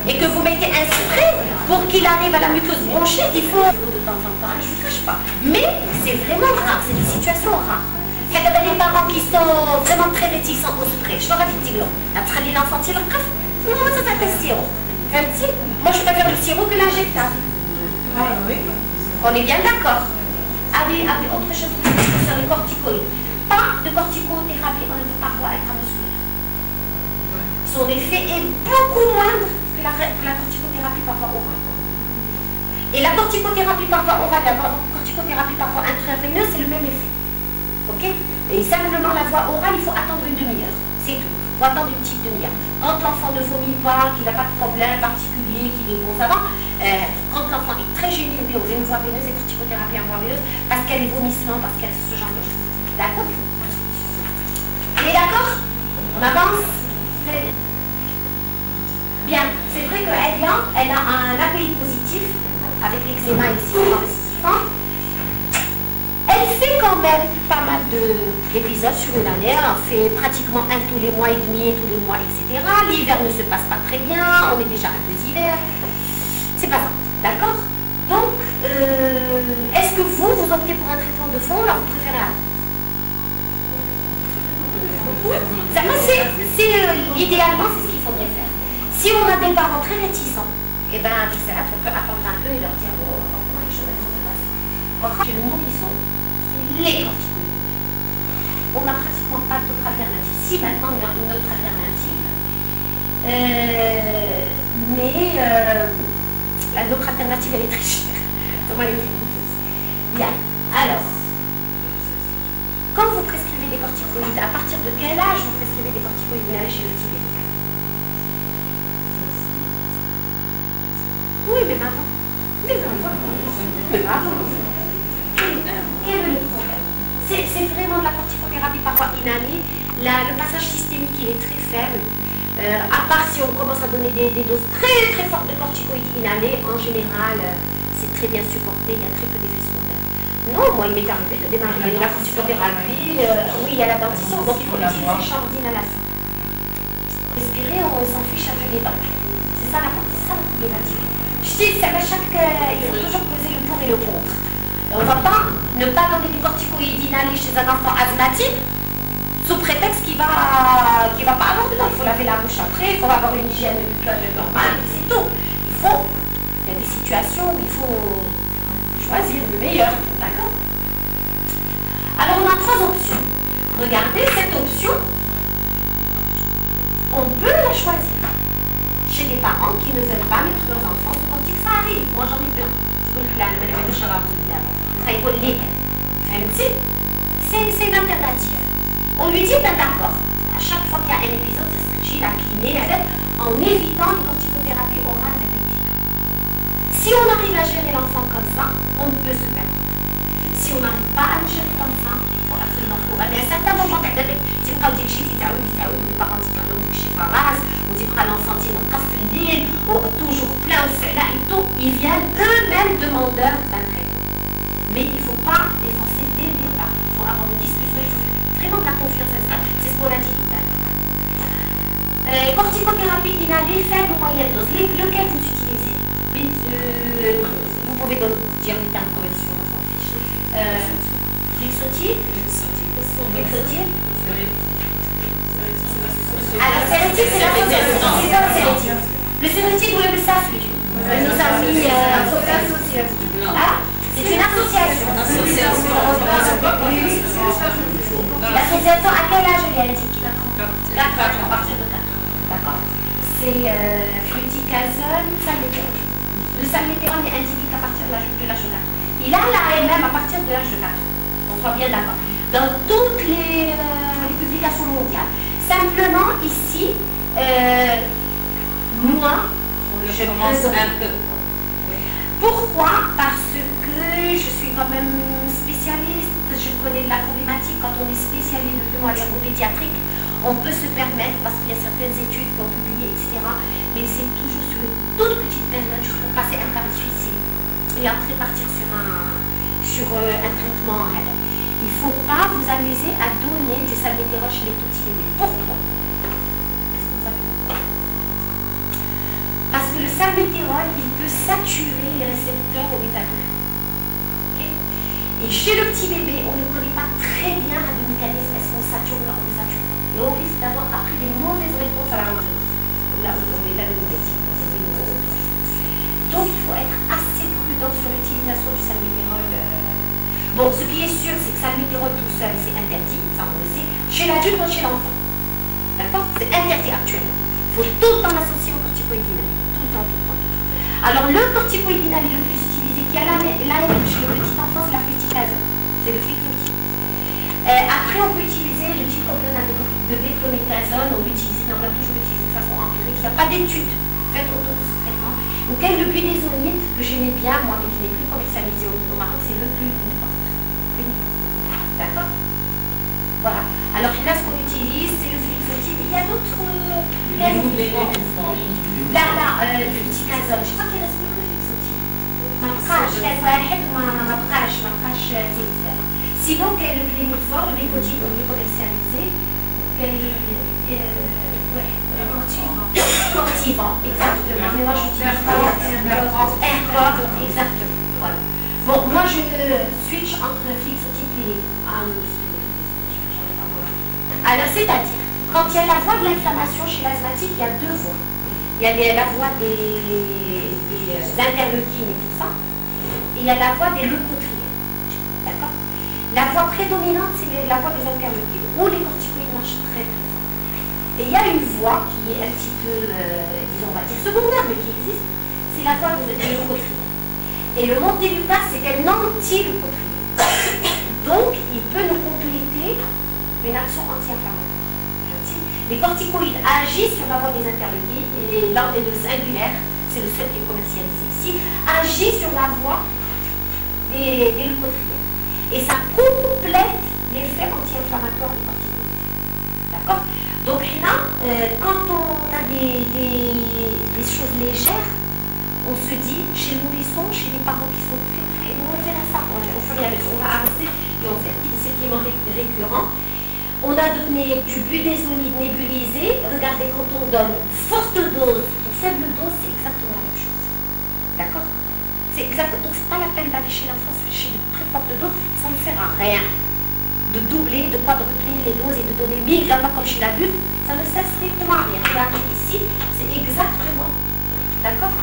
et que vous mettez un spray pour qu'il arrive à la muqueuse bronchite, il faut de temps en temps, je ne vous cache pas. Mais c'est vraiment rare, c'est des situations rares. Il y a des parents qui sont vraiment très réticents au spray. Je leur ai dit, après l'enfant, il non, ça s'appelle sirop. Moi, je préfère le sirop que l'injectable. On est bien d'accord. Avec autre chose sur les corticoïdes. Pas de corticothérapie par voie intramusculaire. Son effet est beaucoup moindre que la corticothérapie par voie orale. Et la corticothérapie par voie orale et la corticothérapie par voie intraveineuse, c'est le même effet. Ok? Et simplement la voie orale, il faut attendre une demi-heure. C'est tout. Il faut attendre une petite demi-heure. Quand l'enfant ne vomit pas, qu'il n'a pas de problème particulier, qu'il est bon savant, quand l'enfant est très gêné, oui, on a une voie veineuse et corticothérapie en voie veineuse, parce qu'elle est vomissement, parce qu'elle est ce genre de choses. D'accord? On est d'accord? On avance? Bien, c'est vrai qu'elle a un API positif, avec l'eczéma ici, elle fait quand même pas mal d'épisodes sur une année. Elle en fait pratiquement un tous les mois et demi, tous les mois, etc. L'hiver ne se passe pas très bien. On est déjà à 2 hivers. C'est pas ça. D'accord? Donc, est-ce que vous optez pour un traitement de fond ou alors vous préférez un? Idéalement, c'est ce qu'il faudrait faire. Si on a des parents très réticents, eh bien, c'est là qu'on peut attendre un peu et leur dire, oh, comment les choses se passent. Chez le nourrisson, les corticoïdes. On n'a pratiquement pas d'autre alternative. Si maintenant il y a une autre alternative, mais l'autre alternative elle est très chère. Bien. Alors, quand vous prescrivez des corticoïdes, à partir de quel âge vous prescrivez des corticoïdes chez le Tibet? Oui, mais avant. Quel est le problème? C'est vraiment de la corticothérapie par voie inhalée. Le passage systémique il est très faible. À part si on commence à donner des doses très très fortes de corticoïdes inhalés, en général c'est très bien supporté, il y a très peu d'effets secondaires. Non, moi il m'est arrivé de démarrer la corticothérapie, oui il y a la dentition, donc il faut utiliser les chambres d'inhalation. Respirer, on s'en fiche un peu des dents. C'est ça la problématique. Je dis, il faut toujours peser le pour et le contre. On ne va pas ne pas donner du corticoïde inhalé chez un enfant asthmatique sous prétexte qu'il ne va pas avoir dedans. Il faut laver la bouche après, il faut avoir une hygiène buccale normale, c'est tout. Il y a des situations où il faut choisir le meilleur, d'accord? Alors on a 3 options. Regardez cette option, on peut la choisir chez des parents qui ne veulent pas mettre leurs enfants sous corticoïde. Ça arrive, moi j'en ai plein. C'est une alternative. On lui dit, ben d'accord, à chaque fois qu'il y a un épisode, c'est ce que j'ai la cliné en évitant les corticothérapies orales répétitives. Si on arrive à gérer l'enfant comme ça, on peut se permettre. Si on n'arrive pas à le gérer comme ça, il faut absolument trouver. Mais à un certain moment, si on dit que j'ai fait les parents disent que j'ai fait race, on dit que l'enfant dit toujours plein de là et tout, ils viennent eux-mêmes demandeurs d'un traitement. Mais il ne faut pas les forcer dès le départ. Il faut avoir une discussion, il faut vraiment de la confiance à ça. C'est ce qu'on a dit tout à l'heure. Corticothérapie inhalée, faible ou moyenne dose. Lequel vous utilisez? Vous pouvez dire les termes corrections, on s'en fiche. Lixotide. Alors, sérétide, c'est l'association. C'est pas le sérétide. Le sérétide, vous le savez. Nos amis c'est une association. L'association, à quel âge elle est indiquée? 4 ans, à partir de 4 ans. D'accord? C'est fluticasone, salmétérone. Le salmétérone est indiqué qu'à partir de l'âge de 4. Il a l'AMM à partir de l'âge de 4 ans. On soit bien d'accord. Dans toutes les publications mondiales. Simplement, ici, moi, je commence un peu. Pourquoi? Parce que je suis quand même spécialiste, je connais de la problématique. Quand on est spécialiste de pédiatrique, on peut se permettre, parce qu'il y a certaines études qui ont publié, etc. Mais c'est toujours sur une toute petite période, juste pour passer un cas de suicide. Et après partir sur un traitement. Il ne faut pas vous amuser à donner du salmétérol chez les petits bébés. Pourquoi? Est-ce que vous savez pourquoi? Parce que le salmétérol, il peut saturer les récepteurs au bêta-2. Okay? Et chez le petit bébé, on ne connaît pas très bien le mécanisme. Est-ce qu'on sature ou on ne sature pas? Et on risque d'avoir après des mauvaises réponses à la rentrée. Là, on est bêta-2 négatif. Donc, il faut être assez prudent sur l'utilisation du salmétérol. Bon, ce qui est sûr, c'est que salmétérol tout seul, c'est interdit, ça on le sait, chez l'adulte ou chez l'enfant. D'accord? C'est interdit actuellement. Il faut tout le temps l'associer au corticoïdinal. Tout le temps, tout le temps, tout le temps. Alors, le corticoïdinal le plus utilisé, qui a l'AMM chez le petit enfant, c'est la fluticasone. C'est le fluticasone. Après, on peut utiliser le diclofenac de béclomethasone, on l'a toujours utilisé de façon empirique. Il n'y a pas d'études faites autour de ce traitement. Auquel le budesonide, que j'aimais bien, moi, mais qui n'est plus commercialisé au Maroc, c'est le plus. D'accord? Voilà. Alors là, ce qu'on utilise, c'est le fluoxétine. Il y a d'autres. Là, le fluticasone. Je crois qu'il reste plus que le fluoxétine. Sinon, quel est le clénophore, le bécotine, on est commercialisé. Cortivant, exactement. Mais moi, je n'utilise pas Airport, exactement. Voilà. Bon, moi, je switch entre fluoxétine et alors, c'est-à-dire, quand il y a la voie de l'inflammation chez l'asthmatique, il y a deux voies. Il y a la voie des interleukines et tout ça, et il y a la voie des leucotriens. D'accord? La voie prédominante, c'est la voie des interleukines, où les corticoïdes marchent très très fort. Et il y a une voie qui est un petit peu, disons, on va dire secondaire, mais qui existe, c'est la voie des leucotriens. Et le montelukast, c'est un anti-leucotrien. Donc, il peut nous compléter une action anti-inflammatoire. Les corticoïdes agissent sur la voie des interleukines et le singulaire, c'est le seul qui est commercialisé ici, agit sur la voie des leucotriens. Et ça complète l'effet anti-inflammatoire des corticoïdes. D'accord? Donc là, quand on a des choses légères, on se dit, chez le nourrisson, chez les parents qui sont très très, on verra ça, au fur et à mesure, on va avancer et on fait c'est vraiment récurrent. On a donné du budesonide nébulisé. Regardez, quand on donne forte dose ou faible dose, c'est exactement la même chose. D'accord? C'est exactement. Donc, c'est pas la peine d'aller chez l'enfant chez de très forte dose, ça ne sert à rien. De doubler, de quadrupler les doses et de donner 1000 gamma comme chez l'adulte, ça ne sert strictement à rien. Regardez ici, c'est exactement. D'accord?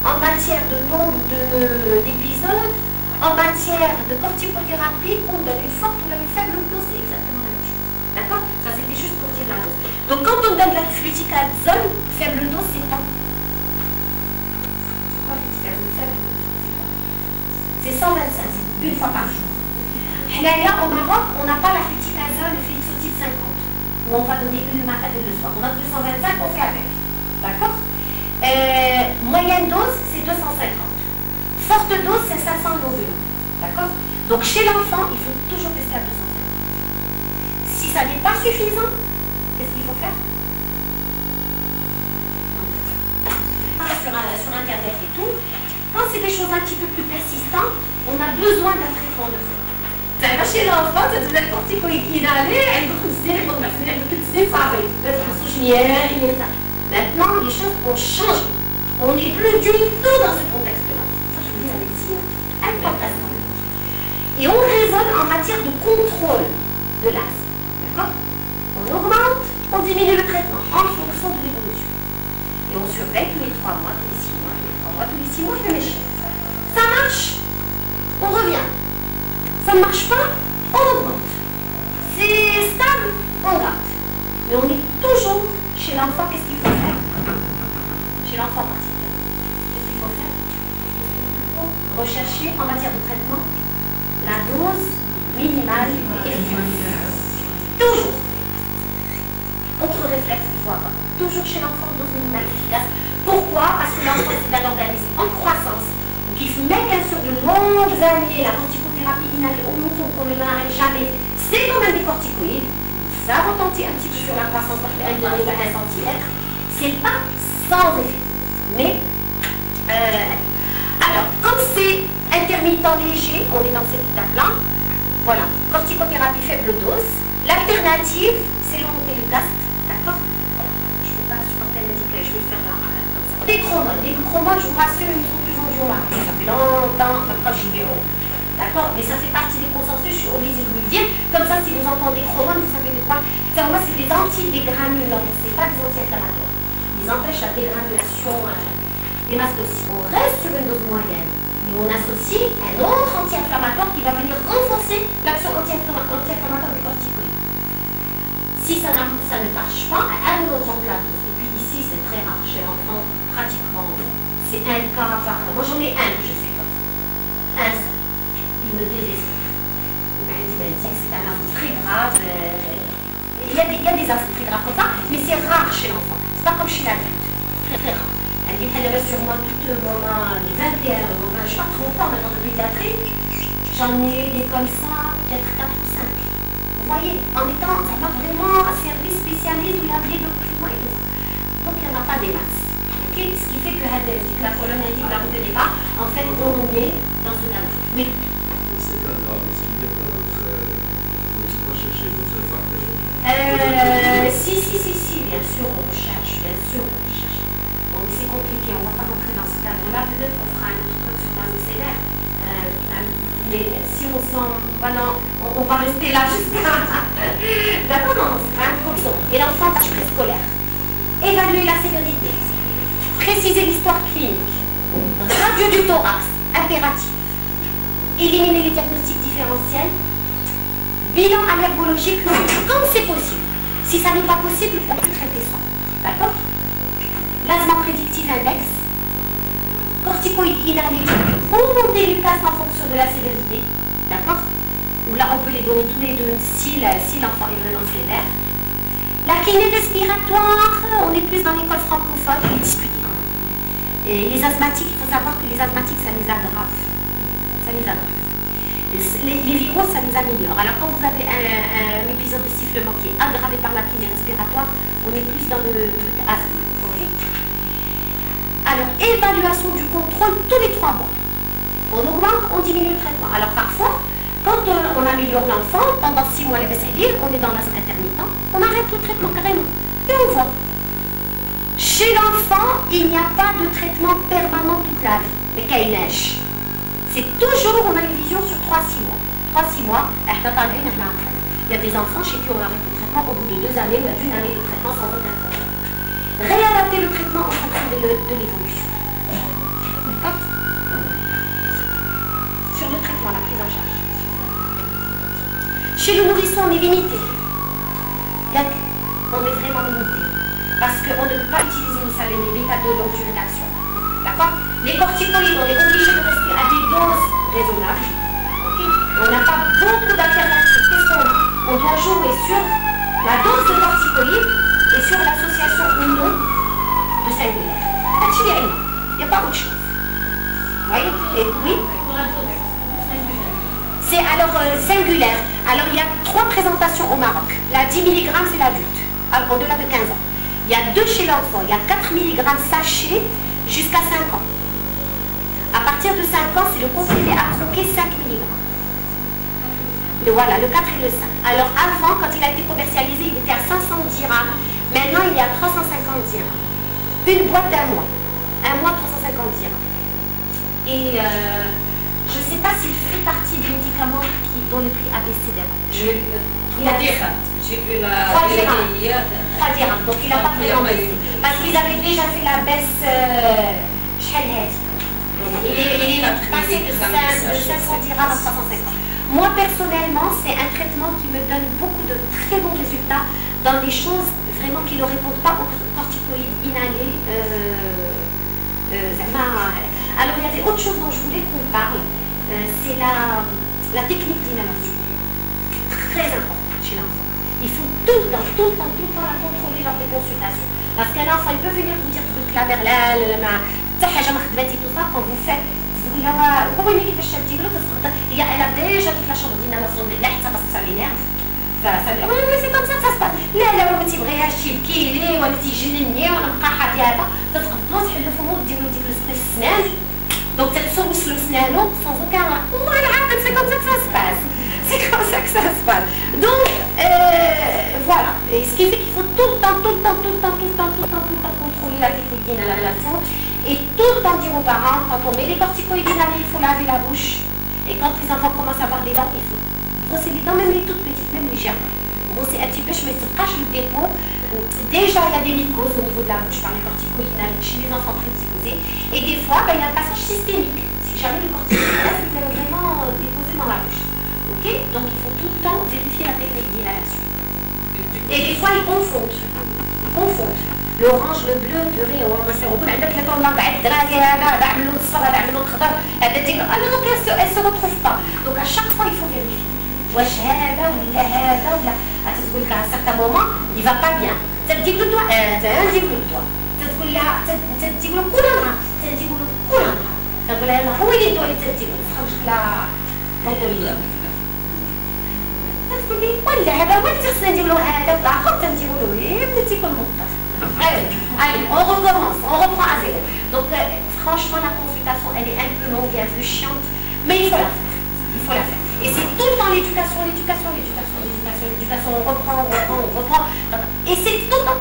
En matière de nombre d'épisodes, en matière de corticothérapie, on donne une forte ou une faible dose, c'est exactement la même chose. D'accord? Ça, c'était juste pour dire la dose. Donc, quand on donne la fluticasone, faible dose, c'est quoi? C'est quoi la fluticasone faible dose? C'est 125, c'est une fois par jour. Là, au Maroc, on n'a pas la fluticasone, le fluoxétine 50, où on va donner une le matin et deux le soir. On a que 125, on fait avec. D'accord? Moyenne dose, c'est 250. Forte dose, c'est 500 nodules. D'accord? Donc, chez l'enfant, il faut toujours rester à 250. Si ça n'est pas suffisant, qu'est-ce qu'il faut faire? Sur Internet et tout, quand c'est des choses un petit peu plus persistantes, on a besoin d'un traitement de fond. Chez l'enfant, ça devient corticoïdinalé, elle maintenant, les choses ont changé. On n'est plus du tout dans ce contexte-là. Ça, je vous dis la médecine, important. Et on raisonne en matière de contrôle de l'asthme. D'accord? On augmente, on diminue le traitement en fonction de l'évolution. Et on surveille tous les 3 mois, tous les 6 mois, tous les 3 mois, tous les 6 mois, je fais mes chiffres. Ça marche, on revient. Ça ne marche pas, on augmente. C'est stable, on garde. Mais on est toujours chez l'enfant, qu'est-ce qu'il faut faire? Chez l'enfant particulier. Qu'est-ce qu'il faut faire? rechercher en matière de traitement la dose minimale efficace. Toujours. Autre réflexe qu'il faut avoir. Toujours chez l'enfant, dose minimale efficace. Pourquoi? Parce que l'enfant, c'est un organisme en croissance. Donc il faut même bien sûr de longues années, la corticothérapie inhalée au mouton qu'on ne n'arrête jamais, c'est quand même des corticoïdes. Ça retentit un petit peu sur la croissance parce qu'elle dérive à 1 centimètre. C'est pas sans effet. Mais, alors, comme c'est intermittent léger, on est dans ces petits plans, voilà, corticothérapie faible dose. L'alternative, c'est le montelukast, d'accord? Je ne peux pas supporter le médicament, je vais le faire là, comme ça. Des chromones, je vous rassure, ils sont plus vendus au marché. Ça fait longtemps, même quand je suis véro. D'accord? Mais ça fait partie des consensus, je suis obligée de vous le dire. Comme ça, si vous entendez chromones, vous savez de quoi? Moi, c'est des antidégranulants, c'est pas des anti-inflammatoires. Ils empêchent la dégranulation des mastocytes. On reste sur une dose moyenne. Et on associe un autre anti-inflammatoire qui va venir renforcer l'action anti-inflammatoire des corticoïdes. Si ça ne marche pas, un autre enclave. Et puis ici, c'est très rare. Chez l'enfant, pratiquement, c'est un cas par an. Moi, j'en ai un que je fais comme ça. Un seul. Il me désespère. Il m'a dit, c'est un affront très grave. Il y a des affronts très graves comme ça, mais c'est rare chez l'enfant. C'est pas comme chez l'adulte. Très très rare. Elle dit qu'elle avait sur moi tout mon 21, je sais pas, 30 ans maintenant de pédiatrie. J'en ai eu des comme ça, peut-être 4 ou 5. Vous voyez, en étant vraiment un service spécialiste où il y avait de traitement et tout ça. Donc il n'y en a pas des masses. Okay? Ce qui fait que la colonne indique la route de départ, en fait, on est dans ce cadre. Oui. C'est pas grave, est-ce qu'il n'y a pas pas chercher d'autres facteurs? Si, bien sûr, on recherche. Bon, mais c'est compliqué, on ne va pas rentrer dans ce cadre-là. Peut-être qu'on fera un autre truc sur la mécénaire. Mais si on sent, voilà, on va rester là jusqu'à... D'accord, non, c'est pas un problème. Et l'enfant, tâche préscolaire. Évaluer la sévérité. Préciser l'histoire clinique. Radio du thorax, impératif. Éliminer les diagnostics différentiels. Bilan allergologique, comme c'est possible. Si ça n'est pas possible, on peut traiter ça. D'accord? L'asthme prédictif index. Corticoïdes inhalés ou montelukast en fonction de la sévérité. D'accord? Ou là, on peut les donner tous les deux si l'enfant est vraiment sévère. La kiné respiratoire, on est plus dans l'école francophone, on est discuté. Et les asthmatiques, il faut savoir que les asthmatiques, ça les aggrave. Ça les aggrave. Les virus, ça les améliore. Alors quand vous avez un épisode de sifflement qui est aggravé par la kiné respiratoire, on est plus dans le truc asthme. Okay? Alors, évaluation du contrôle tous les 3 mois. On augmente, on diminue le traitement. Alors parfois, quand on améliore l'enfant, pendant 6 mois, les vaisseliers, on est dans l'asthme intermittent, on arrête le traitement carrément. Et on voit. Chez l'enfant, il n'y a pas de traitement permanent toute la vie. Mais qu'il neige. C'est toujours, on a une vision sur 3-6 mois. 3-6 mois, il y a des enfants chez qui on arrête le traitement au bout de 2 années ou d'1 année de traitement sans aucun problème. Réadapter le traitement en fonction de l'évolution. D'accord? Sur le traitement, la prise en charge. Chez le nourrisson, on est limité. On est vraiment limité. Parce qu'on ne peut pas utiliser une saline bêta de longue durée d'action. D'accord? Les corticoïdes, on est obligé de rester à des doses raisonnables. Okay? On n'a pas beaucoup d'alternatives. Qu'est-ce qu'on a? On doit jouer sur la dose de corticoïdes et sur l'association ou non de singulaire. Il n'y a pas autre chose. Vous voyez? Et oui? C'est alors singulaire. Alors il y a 3 présentations au Maroc. La 10 mg, c'est l'adulte, au-delà de 15 ans. Il y a 2 chez l'enfant. Il y a 4 mg sachet jusqu'à 5 ans. À partir de 5 ans, c'est le comprimé à croquer 5 mg. Voilà, le 4 et le 5. Alors avant, quand il a été commercialisé, il était à 500 dirhams. Maintenant, il est à 350 dirhams. Une boîte d'1 mois. 1 mois, 350 dirhams. Et je ne sais pas s'il fait partie des médicaments dont le prix a baissé d'abord. J'ai vu la 3 dirhams. Donc il n'a pas vraiment baissé. Parce qu'ils avaient déjà fait la baisse il est passé de 500 dirhams à 350. Moi personnellement, c'est un traitement qui me donne beaucoup de très bons résultats dans des choses vraiment qui ne répondent pas aux corticoïdes inhalés. Alors, il y avait autre chose dont je voulais qu'on parle, c'est la technique d'inhalation. Très importante chez l'enfant. Il faut tout le temps la contrôler lors des consultations. Parce qu'un enfant, il peut venir vous dire tout la berlin, tout ça, quand vous faites, elle a déjà toute la chambre d'inhalation de l'air, parce que ça l'énerve. Oui, c'est comme ça que ça se passe. لا ما تبغيهاش تبكي لي ولا تيجنني ولا نبقى حاطي هذا تتقبلوا تحلوا فمو ديروا ديك السبري في السنان دونك تتسوسلوا سنانو sans aucun والله العظيم c'est comme ça que ça se passe. C'est comme ça que ça se passe. Donc voilà. Et ce qui fait qu'il faut tout le temps contrôler la technique d'inhalation et tout le temps dire aux parents quand on met les corticoïdes inhalés, il faut laver la bouche. Et quand les enfants commencent à avoir des dents, il faut brosser les dents, même les toutes petites, même les germes. Brosser un petit peu, je mets ce cache le dépôt. Déjà, il y a des mycoses au niveau de la bouche par les corticoïdes inhalés chez les enfants très psychosés. Et des fois, il y a un passage systémique. Si jamais les corticoïdes inhalés sont vraiment déposés dans la bouche. Ok? Donc, il faut tout le temps vérifier la technique d'inhalation. Et des fois, ils confondent. L'orange, le bleu, purée, on peut عندك ثلاثة ولا أربعة دراجة هذا بعملوا الصفر هذا بعملوا الخضر هذا تيجي donc elle se retrouve pas. Donc à chaque fois il faut vérifier. واش هذا ولا هذا ولا تقول لك à un certain moment il va pas bien. تديك له الدواء تديك له الدواء تقول لها تديك له كل نهار تديك له كل نهار تقول لها هو اللي الدواء اللي تديك له تخرج لها تقول تقول لي ولا هذا وين تخصنا ندير له هذا ولا اخر تنديروا له ايه بديتي كل مختص. Allez, on recommence, on reprend à zéro. Donc, franchement, la consultation, elle est un peu longue et un peu chiante, mais il faut la faire. Il faut la faire. Et c'est tout le temps l'éducation, on reprend. Et c'est tout le temps,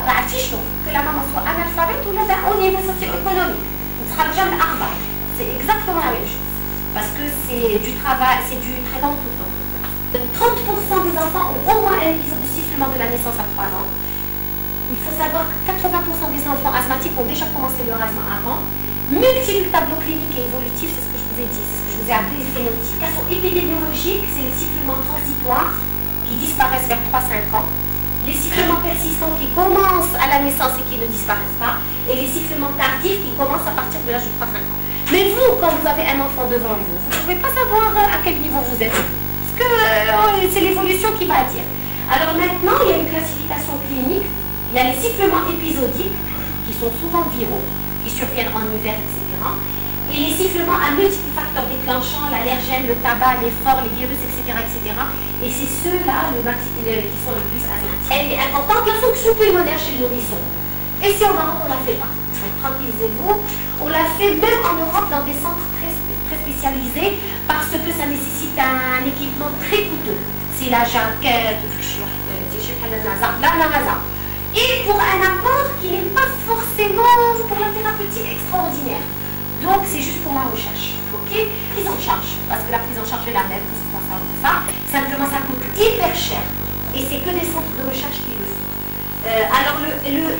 que la maman soit analphabète ou là, au niveau socio-économique. On sera jamais arba. C'est exactement la même chose. Parce que c'est du travail, c'est du très long tout le temps. 30% des enfants ont au moins un épisode de sifflement de la naissance à 3 ans. Il faut savoir que 80% des enfants asthmatiques ont déjà commencé leur asthme avant. Multiple tableau clinique et évolutif, c'est ce que je vous ai dit, c'est ce que je vous ai appelé les phénotypifications épidémiologiques, c'est les sifflements transitoires qui disparaissent vers 3-5 ans, les sifflements persistants qui commencent à la naissance et qui ne disparaissent pas, et les sifflements tardifs qui commencent à partir de l'âge de 3-5 ans. Mais vous, quand vous avez un enfant devant vous, vous ne pouvez pas savoir à quel niveau vous êtes, parce que c'est l'évolution qui va dire. Alors maintenant, il y a une classification clinique. Il y a les sifflements épisodiques, qui sont souvent viraux, qui surviennent en hiver, etc. Et les sifflements à multiples facteurs déclenchants, l'allergène, le tabac, l'effort, les virus, etc. Et c'est ceux-là, qui sont le plus asthmatiques. Elle est importante, la fonction pulmonaire chez le nourrisson. Et si on ne la fait pas, tranquillisez-vous, on la fait même en Europe dans des centres très spécialisés, parce que ça nécessite un équipement très coûteux. C'est la jaquette, et pour un apport qui n'est pas forcément pour la thérapeutique extraordinaire. Donc c'est juste pour la recherche, ok? Prise en charge, parce que la prise en charge est la même, que ce soit ça ou ça. Simplement ça coûte hyper cher. Et c'est que des centres de recherche qui le font. Alors le hélo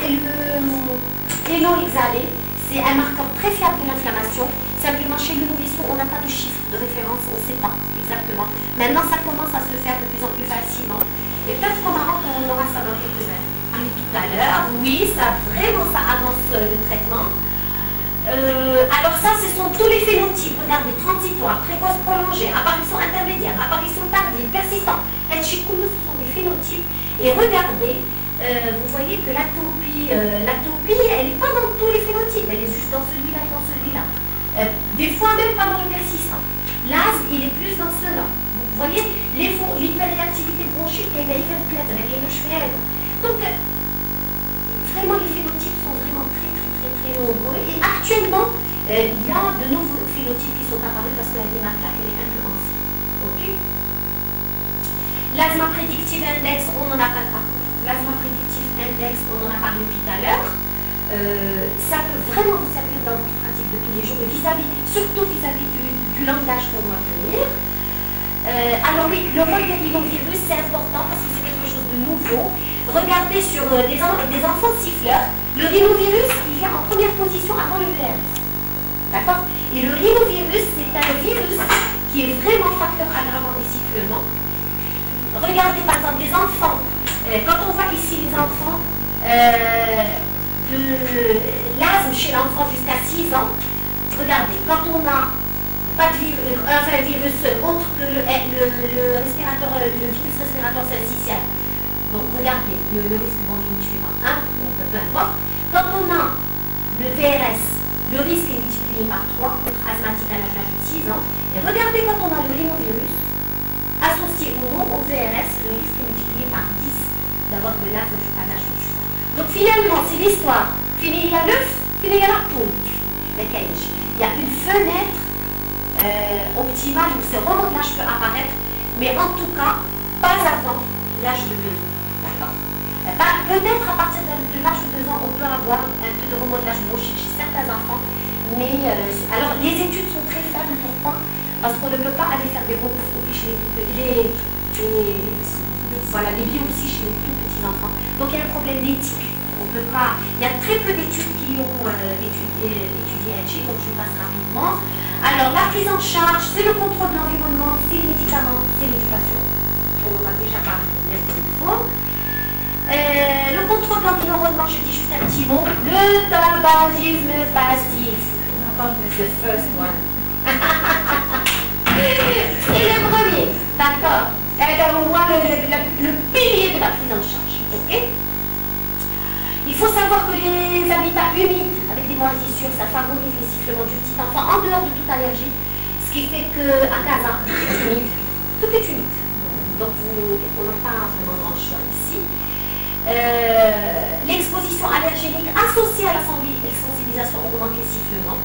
exhalé, c'est un marqueur très fiable de l'inflammation. Simplement chez le nourrisson, on n'a pas de chiffre de référence, on ne sait pas exactement. Maintenant ça commence à se faire de plus en plus facilement. Et peut-être qu'on aura ça dans quelques années. Tout à l'heure, oui, ça avance le traitement. Alors ça, ce sont tous les phénotypes. Regardez, transitoire, précoce, prolongée, apparition intermédiaire, apparition tardive, persistante. Ce sont des phénotypes. Et regardez, vous voyez que l'atopie, elle n'est pas dans tous les phénotypes. Elle est juste dans celui-là et dans celui-là. Des fois même pas dans le persistant. L'asthme, il est plus dans ceux-là. Vous voyez, l'hyperréactivité bronchique, elle est faite. Donc, vraiment, les phénotypes sont vraiment très nombreux. Et actuellement, il y a de nouveaux phénotypes qui sont apparus parce que la démarque elle est un peu ancienne. Ok? L'asthme prédictive index, on en a parlé. L'asthme prédictive index, on en a parlé tout à l'heure. Ça peut vraiment vous servir dans votre pratique de tous les jours, surtout vis-à-vis du langage qu'on doit tenir. Alors oui, le rôle des rhinovirus, c'est important parce que c'est quelque chose de nouveau. Regardez sur des enfants siffleurs, le rhinovirus, il vient en première position avant le VRS. D'accord? Et le rhinovirus, c'est un virus qui est vraiment facteur aggravant des sifflements. Regardez par exemple les enfants. Quand on voit ici les enfants, l'asthme chez l'enfant jusqu'à 6 ans, regardez, quand on n'a pas de virus, un virus autre que le respirateur, le virus respirateur syncytial, donc regardez, le risque, bon, je ne suis pas un, donc peu importe. Quand on a le VRS, le risque est multiplié par 3, être asthmatique à l'âge de 6 ans, et regardez quand on a le rhinovirus, associé ou non au VRS, le risque est multiplié par 10 d'avoir de l'asthme à l'âge de 6 ans. Donc finalement, c'est l'histoire. Fini il y a l'œuf, fini il y a la poule. Il y a une fenêtre optimale où ce remodelage peut apparaître, mais en tout cas, pas avant l'âge de 2 ans. D'accord. Peut-être à partir de l'âge de 2 ans, on peut avoir un peu de remodelage bronchique chez certains enfants, mais alors les études sont très faibles. Pourquoi? Parce qu'on ne peut pas aller faire des bronchoscopies chez les biopsies chez les tout petits enfants. Donc il y a un problème d'éthique. On peut pas. Il y a très peu d'études qui ont étudié HI, donc je passe rapidement. Alors la prise en charge, c'est le contrôle de l'environnement, c'est les médicaments, c'est l'éducation. On en a déjà parlé bien une fois. Le contrôle de l'environnement, je dis juste un petit mot. Le tabagisme passif. The first one. C'est le premier. D'accord. On voit le pilier de la prise en charge. Ok. Il faut savoir que les habitats humides, avec des moisissures, ça favorise les sifflements du petit enfant en dehors de toute allergie. Ce qui fait qu'à Casa, tout est humide. Donc on n'a pas vraiment grand choix ici. L'exposition allergénique associée à la sensibilisation augmente les sifflements.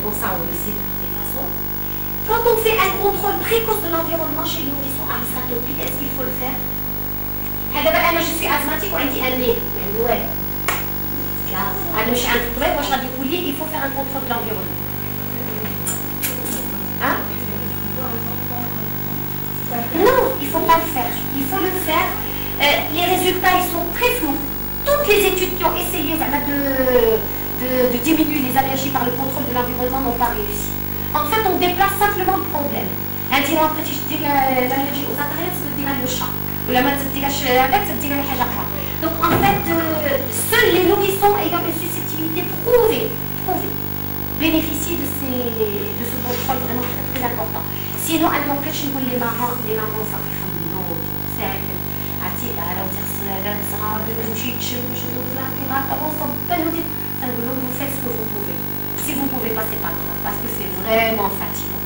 Bon, ça on le sait de toutes les façons. Quand on fait un contrôle précoce de l'environnement chez les nourrissons à risque atopique, est-ce qu'il faut le faire? Je suis asthmatique ou anti-allergique. Ouais. Il faut faire un contrôle de l'environnement. Hein? Non, il ne faut pas le faire. Il faut le faire. Les résultats, ils sont très flous. Toutes les études qui ont essayé de diminuer les allergies par le contrôle de l'environnement n'ont pas réussi. En fait, on déplace simplement le problème. L'allergie aux intérieurs, c'est le chat. Donc en fait, seuls les nourrissons ayant une susceptibilité prouvée bénéficient de ce contrôle vraiment très, très important. Sinon, elle n'empêche pas les mamans, ça fait non, c'est vous faites ce que vous pouvez. Si vous ne pouvez pas, c'est pas grave, parce que c'est vraiment fatigant.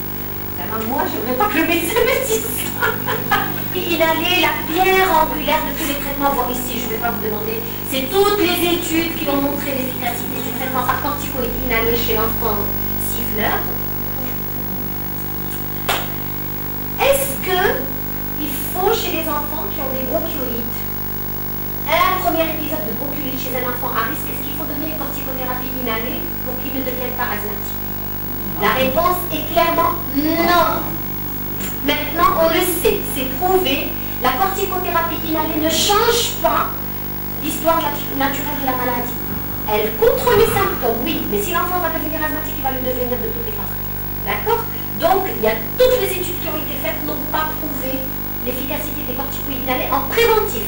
Moi, je ne voudrais pas que le médecin me dise ça. Inhaler la pierre angulaire de tous les traitements. Bon, ici, je ne vais pas vous demander. C'est toutes les études qui ont montré l'efficacité du traitement par corticoïde inhalé chez l'enfant siffleur. Est-ce qu'il faut, chez les enfants qui ont des bronchiolites, un premier épisode de bronchiolite chez un enfant à risque, est-ce qu'il faut donner une corticothérapie inhalée pour qu'il ne devienne pas asthmatique? La réponse est clairement non. Maintenant, on le sait, c'est prouvé. La corticothérapie inhalée ne change pas l'histoire naturelle de la maladie. Elle contrôle les symptômes, oui, mais si l'enfant va devenir asthmatique, il va le devenir de toutes les façons. D'accord? Donc, il y a toutes les études qui ont été faites n'ont pas prouvé l'efficacité des corticoïdes inhalés en préventif.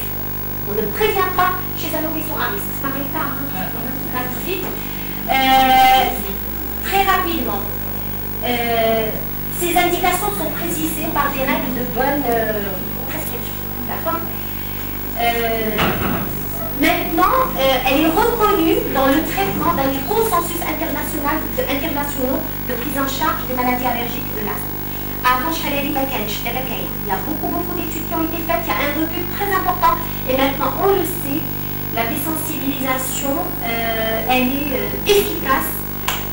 On ne prévient pas chez un nourrisson à risque. Ça m'arrive pas, hein? Tout vite. Très rapidement. Ces indications sont précisées par des règles de bonne prescription. D'accord? Maintenant, elle est reconnue dans le traitement dans les consensus internationaux de prise en charge des maladies allergiques et de l'asthme. Avant, il y a beaucoup d'études qui ont été faites, il y a un recul très important et maintenant on le sait, la désensibilisation, elle est efficace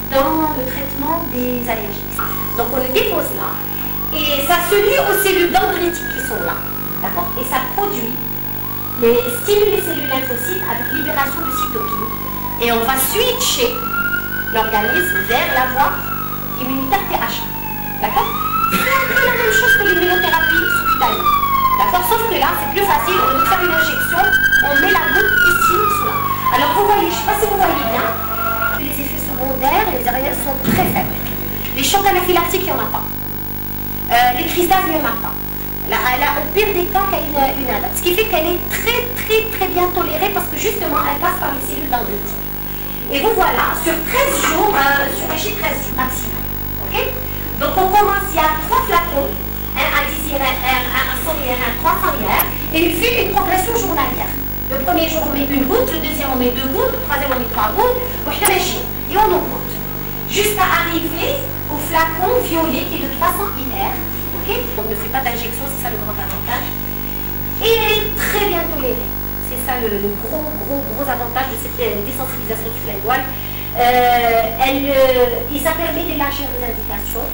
dans le traitement des allergies. Donc on le dépose là, et ça se lie aux cellules dendritiques qui sont là, d'accord? Et ça stimule les cellules lymphocytes avec libération de cytokines. Et on va switcher l'organisme vers la voie immunitaire TH. D'accord? C'est un peu la même chose que l'immunothérapie subcutanéenne. D'accord? Sauf que là, c'est plus facile, on veut faire une injection, on met la goutte ici, là. Alors vous voyez, je ne sais pas si vous voyez bien, les effets secondaires, les arrières sont très faibles. Les chocs anaphylactiques, il n'y en a pas. Les crises d'asthme, il n'y en a pas. Elle a au pire des cas qu'elle a une adaptation. Ce qui fait qu'elle est très bien tolérée parce que justement, elle passe par les cellules dendritiques. Et vous voilà sur 13 jours, sur un chiffre 13 jours maximal. Ok? Donc on commence, il y a 3 flacons, un à 10 IR, un à 100 IR, un à 300 IR, et il fait une progression journalière. Le premier jour on met une goutte, le deuxième on met 2 gouttes, le troisième on met 3 gouttes, et on augmente. Jusqu'à arriver au flacon violet qui est de 300 IR. Okay? On ne fait pas d'injection, c'est ça le grand avantage. Et elle est très bien tolérée. C'est ça le gros avantage de cette désensibilisation du lingual. Ça permet d'élargir les indications.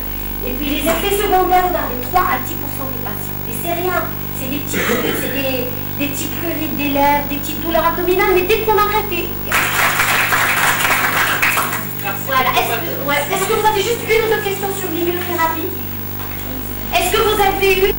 Et puis les effets secondaires, regardez, 3 à 10% des patients. Et c'est rien, c'est des petits prurites, c'est des petits prurites des lèvres, des petites douleurs abdominales, mais dès qu'on arrête, voilà. Est-ce que vous avez juste une ou deux questions sur l'immunothérapie? Est-ce que vous avez eu